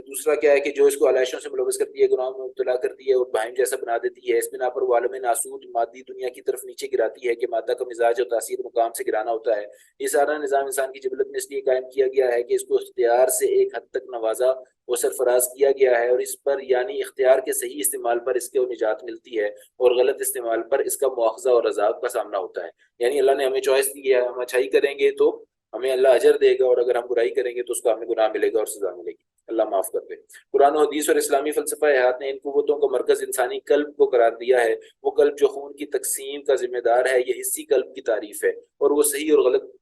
دوسرا کیا ہے کہ جو اس کو علائشوں سے ملوث کرتی ہے، گناہوں میں مبتلا کرتی ہے اور بہائم جیسا بنا دیتی ہے. اس بنا پر وہ عالم ناسود مادی دنیا کی طرف نیچے گراتی ہے کہ مادہ کا مزاج اور تاثیر مقام سے گرانا ہوتا ہے. یہ سارا نظام انسان کی جبلت میں اس لیے قائم کیا گیا ہے کہ اس کو اختیار سے ایک حد تک نوازا و سرفراز کیا گیا ہے، اور اس پر یعنی اختیار کے صحیح استعمال پر اس کو نجات ملتی ہے اور غلط استعمال پر اس کا مواخذہ اور عذاب کا سامنا ہوتا ہے. یعنی اللہ نے ہمیں چوائس دی ہے، ہم اچھائی کریں گے تو ہمیں اللہ اجر دے گا، اور اگر ہم برائی کریں گے تو اس کا ہمیں گناہ ملے گا اور سزا ملے گی. اللہ معاف کر دے. قرآن و حدیث اور اسلامی فلسفہ حیات نے ان قوتوں کو مرکز انسانی قلب کو قرار دیا ہے. وہ قلب جو خون کی تقسیم کا ذمہ دار ہے، یہ حصی قلب کی تعریف ہے، اور وہ صحیح اور غلط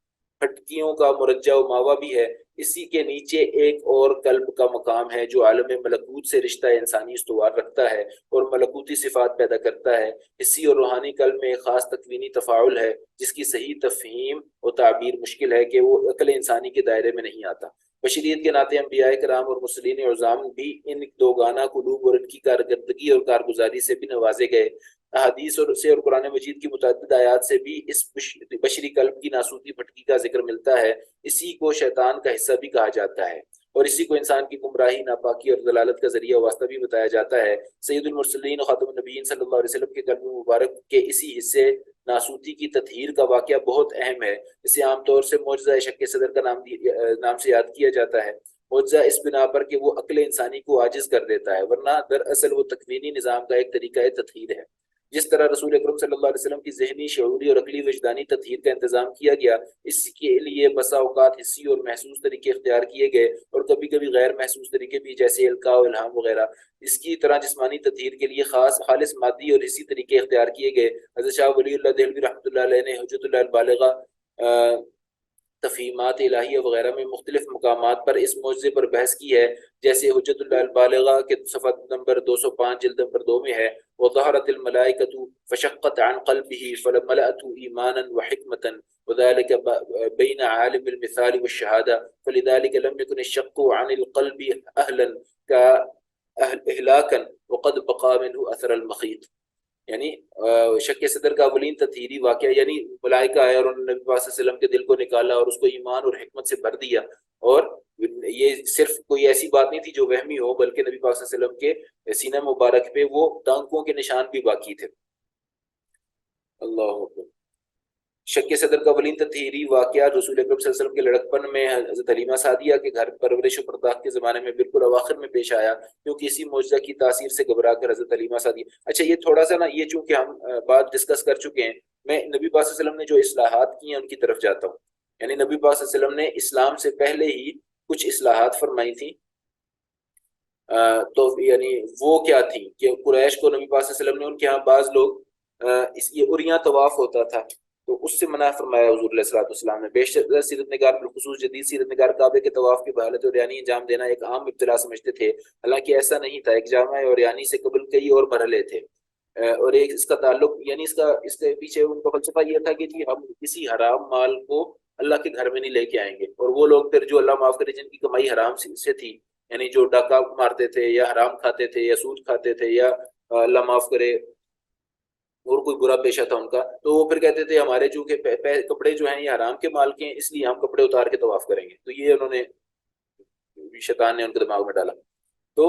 پھٹکیوں کا مرجع و ماوا بھی ہے. اسی کے نیچے ایک اور قلب کا مقام ہے جو عالم ملکوت سے رشتہ انسانی استوار رکھتا ہے اور ملکوتی صفات پیدا کرتا ہے. حصی اور روحانی قلب میں ایک خاص تکوینی تفاعل ہے جس کی صحیح تفہیم و تعبیر مشکل ہے کہ وہ عقل انسانی کے دائرے میں نہیں آتا. بشریت کے ناطے انبیاء کرام اور مرسلین عظام بھی ان دو گانا قلوب اور ان کی کارکردگی اور کارگزاری سے بھی نوازے گئے. احادیث اور قرآن مجید کی متعدد آیات سے بھی اس بشری قلب کی ناسوتی پھٹکی کا ذکر ملتا ہے. اسی کو شیطان کا حصہ بھی کہا جاتا ہے اور اسی کو انسان کی گمراہی، ناپاکی اور ضلالت کا ذریعہ واسطہ بھی بتایا جاتا ہے. سید المرسلین و خاتم النبیین صلی اللہ علیہ وسلم کے قلب مبارک کے اسی حصے ناسوتی کی تطہیر کا واقعہ بہت اہم ہے. اسے عام طور سے معجزہ شک صدر کا نام سے یاد کیا جاتا ہے. معجزہ اس بنا پر کہ وہ عقل انسانی کو عاجز کر دیتا ہے، ورنہ دراصل وہ تکوینی نظام کا ایک طریقہ تطہیر ہے. جس طرح رسول اکرم صلی اللہ علیہ وسلم کی ذہنی، شعوری اور عقلی وجدانی تطہیر کا انتظام کیا گیا، اس کے لیے بسا اوقات حسی اور محسوس طریقے اختیار کیے گئے اور کبھی کبھی غیر محسوس طریقے بھی، جیسے القاء و الہام وغیرہ. اس کی طرح جسمانی تطہیر کے لیے خالص مادی اور حسی طریقے اختیار کیے گئے. حضرت شاہ ولی اللہ دہلوی رحمۃ اللہ علیہ نے حجت اللہ البالغہ تفہیمات الہیہ وغیرہ میں مختلف مقامات پر اس معجزے پر بحث کی ہے، جیسے حجت اللہ البالغہ کے صفحہ نمبر 205 جلد نمبر 2 میں ہے وظہرت الملائکۃ فشقت عن قلبہ فملأته ایمانا وحکمۃ وذلك بین عالم المثال والشہادہ فلذلك لم يكن الشق عن القلب اہلا اہلاکا وقد بقى منه اثر المخیط. یعنی شک صدر کا اولین تطہیری واقعہ، یعنی ملائکہ آئے اور انہوں نے نبی پاک صلی اللہ علیہ وسلم کے دل کو نکالا اور اس کو ایمان اور حکمت سے بھر دیا. اور یہ صرف کوئی ایسی بات نہیں تھی جو وہمی ہو، بلکہ نبی پاک صلی اللہ علیہ وسلم کے سینہ مبارک پہ وہ ٹانکوں کے نشان بھی باقی تھے. اللہ اکبر. شک صدر کا اولین تطہیری واقعہ رسول اکرم صلی اللہ علیہ وسلم کے لڑکپن میں حضرت حلیمہ سعدیہ کے گھر پرورش و پرداخت کے زمانے میں بالکل اواخر میں پیش آیا، کیونکہ اسی معجزہ کی تاثیر سے گھبرا کر حضرت حلیمہ سعدیہ. اچھا یہ تھوڑا سا نا، یہ چونکہ ہم بات ڈسکس کر چکے ہیں، میں نبی پاک صلی اللہ علیہ وسلم نے جو اصلاحات کی ہیں ان کی طرف جاتا ہوں. یعنی نبی پاک صلی اللہ علیہ وسلم نے اسلام سے پہلے ہی کچھ اصلاحات فرمائی تھیں. تو یعنی وہ کیا تھیں کہ قریش کو نبی پاک صلی اللہ علیہ وسلم نے، ان کے ہاں بعض لوگ یہ اریاں طواف ہوتا تھا تو اس سے منع فرمایا حضور علیہ الصلوۃ والسلام نے. بیشتر سیرت نگار بالخصوص جدید سیرت نگار کعبے کے طواف کی بحالت عریانی انجام دینا ایک عام ابتلا سمجھتے تھے، حالانکہ ایسا نہیں تھا. ایک جامع عریانی سے قبل کئی اور مرحلے تھے، اور ایک اس کا تعلق، یعنی اس کے پیچھے ان کا فلسفہ یہ تھا کہ جی ہم کسی حرام مال کو اللہ کے گھر میں نہیں لے کے آئیں گے. اور وہ لوگ پھر جو اللہ معاف کرے جن کی کمائی حرام سے تھی، یعنی جو ڈاکہ مارتے تھے یا حرام کھاتے تھے یا سود کھاتے تھے یا اللہ معاف کرے اور کوئی برا پیشہ تھا ان کا، تو وہ پھر کہتے تھے ہمارے جو کہ کپڑے جو ہیں یہ حرام کے مال کے ہیں، اس لیے ہم کپڑے اتار کے طواف کریں گے. تو یہ انہوں نے، شیطان نے ان کے دماغ میں ڈالا. تو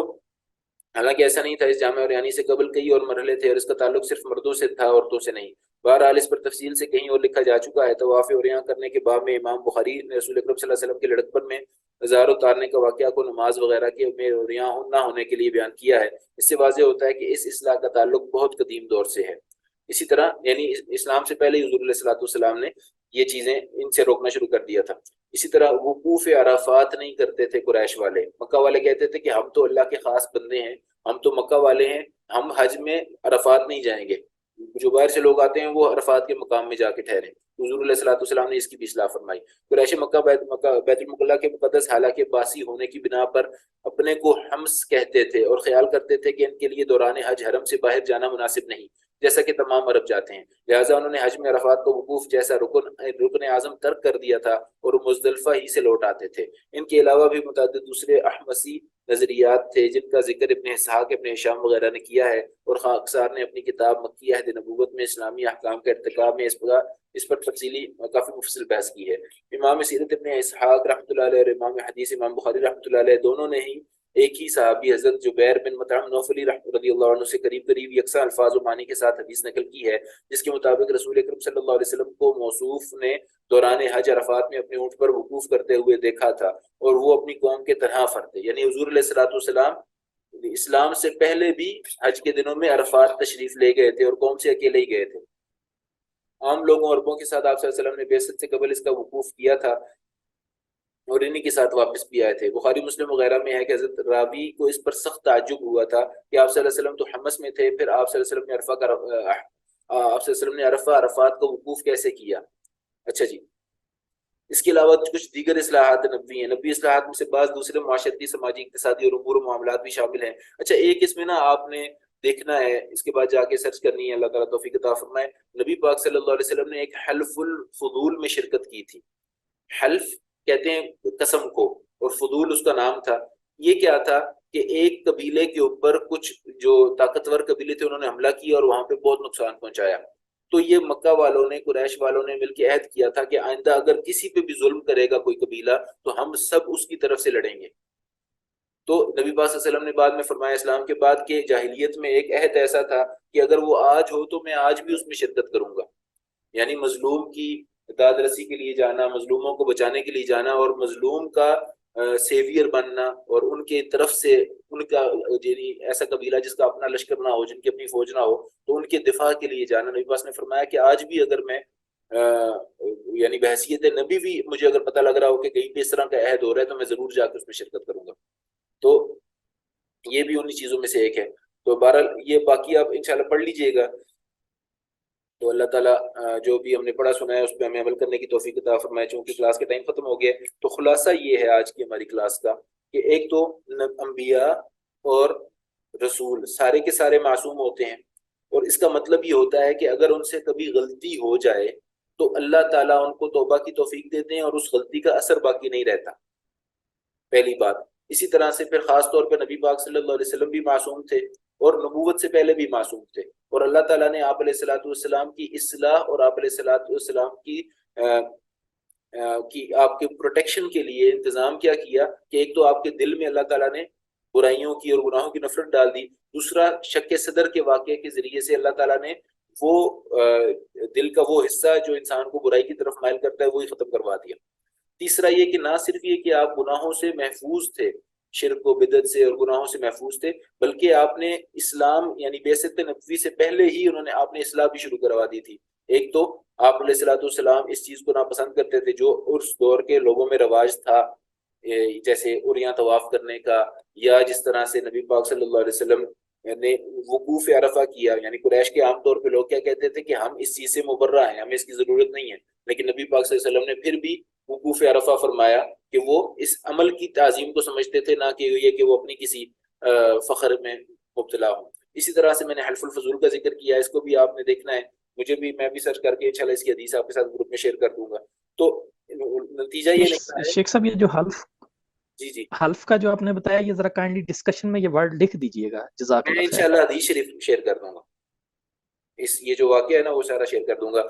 حالانکہ ایسا نہیں تھا. اس جامع عریانی سے قبل کئی اور مرحلے تھے اور اس کا تعلق صرف مردوں سے تھا، عورتوں سے نہیں. بہرحال اس پر تفصیل سے کہیں اور لکھا جا چکا ہے. طواف عریاں کرنے کے باب میں امام بخاری نے رسول اکرم صلی اللہ علیہ وسلم کے لڑکپن میں زار اتارنے کا واقعہ کو نماز وغیرہ کے میں ریا نہ ہونے کے لیے بیان کیا ہے، اس سے واضح ہوتا ہے کہ اس اصلاح کا تعلق بہت قدیم دور سے ہے۔ اسی طرح یعنی اسلام سے پہلے حضور علیہ الصلوۃ والسلام نے یہ چیزیں ان سے روکنا شروع کر دیا تھا۔ اسی طرح وقوف عرفات نہیں کرتے تھے قریش والے، مکہ والے کہتے تھے کہ ہم تو اللہ کے خاص بندے ہیں، ہم تو مکہ والے ہیں، ہم حج میں عرفات نہیں جائیں گے، جو باہر سے لوگ آتے ہیں وہ عرفات کے مقام میں جا کے ٹھہریں۔ حضور علیہ الصلوۃ والسلام نے اس کی بھی اصلاح فرمائی۔ قریش مکہ بیت المقدس کے مقدس حالانکہ باسی ہونے کی بنا پر اپنے کو حمس کہتے تھے اور خیال کرتے تھے کہ ان کے لیے دوران حج حرم سے باہر جانا مناسب نہیں، جیسا کہ تمام عرب جاتے ہیں، لہٰذا انہوں نے حج میں عرفات کو وقوف جیسا رکن اعظم ترک کر دیا تھا اور مزدلفہ ہی سے لوٹ آتے تھے۔ ان کے علاوہ بھی متعدد دوسرے احمسی نظریات تھے جن کا ذکر ابن اسحاق، ابن ہشام وغیرہ نے کیا ہے، اور خاکسار نے اپنی کتاب مکی عہد نبوت میں اسلامی احکام کے ارتکاب میں اس پر تفصیلی کافی مفصل بحث کی ہے۔ امام سیرت ابن اسحاق رحمۃ اللہ علیہ اور امام حدیث امام بخاری رحمۃ اللہ علیہ دونوں نے ہی ایک ہی صحابی حضرت جبیر بن مطعم نوفلی رضی اللہ عنہ سے قریب یکساں الفاظ و معنی کے ساتھ حدیث نقل کی ہے، جس کے مطابق رسول اکرم صلی اللہ علیہ وسلم کو موصوف نے دوران حج عرفات میں اپنے اونٹ پر وقوف کرتے ہوئے دیکھا تھا اور وہ اپنی قوم کے طرح فرتے، یعنی حضور علیہ الصلوۃ والسلام اسلام سے پہلے بھی حج کے دنوں میں عرفات تشریف لے گئے تھے اور قوم سے اکیلے ہی گئے تھے۔ عام لوگوں اور عربوں کے ساتھ آپ صلی اللہ علیہ وسلم نے بعثت سے قبل اس کا وقوف کیا تھا اور انہی کے ساتھ واپس بھی آئے تھے۔ بخاری مسلم وغیرہ میں ہے کہ حضرت راوی کو اس پر سخت تعجب ہوا تھا کہ آپ صلی اللہ علیہ وسلم تو حمص میں تھے، پھر آپ صلی اللہ علیہ وسلم نے عرفات کا وقوف کیسے کیا؟ اچھا جی، اس کے علاوہ کچھ دیگر اصلاحات نبوی ہیں۔ نبوی اصلاحات میں سے بعض دوسرے معاشرتی، سماجی، اقتصادی اور امور و معاملات بھی شامل ہیں۔ اچھا، ایک اس میں نا آپ نے دیکھنا ہے، اس کے بعد جا کے سرچ کرنی ہے، اللہ تعالیٰ توفیق عطا فرمائے۔ نبی پاک صلی اللہ علیہ وسلم نے ایک حلف الفضول میں شرکت کی تھی۔ حلف کہتے ہیں قسم کو، اور فضول اس کا نام تھا۔ یہ کیا تھا کہ ایک قبیلے کے اوپر کچھ جو طاقتور قبیلے تھے انہوں نے حملہ کیا اور وہاں پہ بہت نقصان پہنچایا، تو یہ مکہ والوں نے، قریش والوں نے مل کے عہد کیا تھا کہ آئندہ اگر کسی پہ بھی ظلم کرے گا کوئی قبیلہ تو ہم سب اس کی طرف سے لڑیں گے۔ تو نبی پاک صلی اللہ علیہ وسلم نے بعد میں فرمایا اسلام کے بعد کہ جاہلیت میں ایک عہد ایسا تھا کہ اگر وہ آج ہو تو میں آج بھی اس میں شرکت کروں گا، یعنی مظلوم کی داد رسی کے لیے جانا، مظلوموں کو بچانے کے لیے جانا، اور مظلوم کا سیویئر بننا، اور ان کے طرف سے ان کا یعنی ایسا قبیلہ جس کا اپنا لشکر نہ ہو، جن کی اپنی فوج نہ ہو، تو ان کے دفاع کے لیے جانا۔ نبی پاک نے فرمایا کہ آج بھی اگر میں یعنی بحیثیت نبی بھی مجھے اگر پتہ لگ رہا ہو کہ کہیں پہ اس طرح کا عہد ہو رہا ہے تو میں ضرور جا کے اس میں شرکت کروں گا۔ تو یہ بھی انہی چیزوں میں سے ایک ہے۔ تو بہرحال یہ باقی آپ انشاءاللہ پڑھ لیجئے گا، تو اللہ تعالیٰ جو بھی ہم نے پڑھا سنا ہے اس پہ ہمیں عمل کرنے کی توفیق عطا فرمائے۔ چونکہ کلاس کے ٹائم ختم ہو گیا، تو خلاصہ یہ ہے آج کی ہماری کلاس کا کہ ایک تو انبیاء اور رسول سارے کے سارے معصوم ہوتے ہیں، اور اس کا مطلب یہ ہوتا ہے کہ اگر ان سے کبھی غلطی ہو جائے تو اللہ تعالیٰ ان کو توبہ کی توفیق دیتے ہیں اور اس غلطی کا اثر باقی نہیں رہتا، پہلی بات۔ اسی طرح سے پھر خاص طور پہ نبی پاک صلی اللہ علیہ وسلم بھی معصوم تھے اور نبوت سے پہلے بھی معصوم تھے، اور اللہ تعالیٰ نے آپ علیہ الصلوۃ والسلام کی اصلاح اور آپ علیہ الصلوۃ والسلام کی آپ کے پروٹیکشن کے لیے انتظام کیا کہ ایک تو آپ کے دل میں اللہ تعالیٰ نے برائیوں کی اور گناہوں کی نفرت ڈال دی، دوسرا شک صدر کے واقعے کے ذریعے سے اللہ تعالیٰ نے وہ دل کا وہ حصہ جو انسان کو برائی کی طرف مائل کرتا ہے وہی ختم کروا دیا۔ تیسرا یہ کہ نہ صرف یہ کہ آپ گناہوں سے محفوظ تھے، شرک و بدعت سے اور گناہوں سے محفوظ تھے، بلکہ آپ نے اسلام یعنی بعثت نبوی سے پہلے ہی آپ نے اصلاح بھی شروع کروا دی تھی۔ ایک تو آپ علیہ الصلوۃ والسلام اس چیز کو ناپسند کرتے تھے جو اس دور کے لوگوں میں رواج تھا، جیسے عریاں طواف کرنے کا، یا جس طرح سے نبی پاک صلی اللہ علیہ وسلم نے وقوف عرفہ کیا، یعنی قریش کے عام طور پہ لوگ کیا کہتے تھے کہ ہم اس چیز سے مبرہ ہیں، ہمیں اس کی ضرورت نہیں ہے، لیکن نبی پاک صلی اللہ علیہ وسلم نے پھر بھی وقوف عرفہ فرمایا کہ وہ اس عمل کی تعظیم کو سمجھتے تھے، نہ کہ یہ کہ وہ اپنی کسی فخر میں مبتلا ہوں۔ اسی طرح سے میں نے حلف الفضول کا ذکر کیا، اس کو بھی آپ نے دیکھنا ہے، میں بھی سرچ کر کے انشاءاللہ اس کی حدیث آپ کے ساتھ گروپ میں شیئر کر دوں گا۔ تو نتیجہ یہ نکلا ہے۔ شیخ صاحب، یہ جو جی حلف کا جو آپ نے بتایا، یہ ذرا کائنڈلی ڈسکشن میں یہ ورڈ لکھ دیجئے گا، جزاک میں اللہ خیر۔ انشاءاللہ حدیث شریف شیئر کر دوں گا، یہ جو واقعہ ہے نا وہ سارا شیئر کر دوں گا۔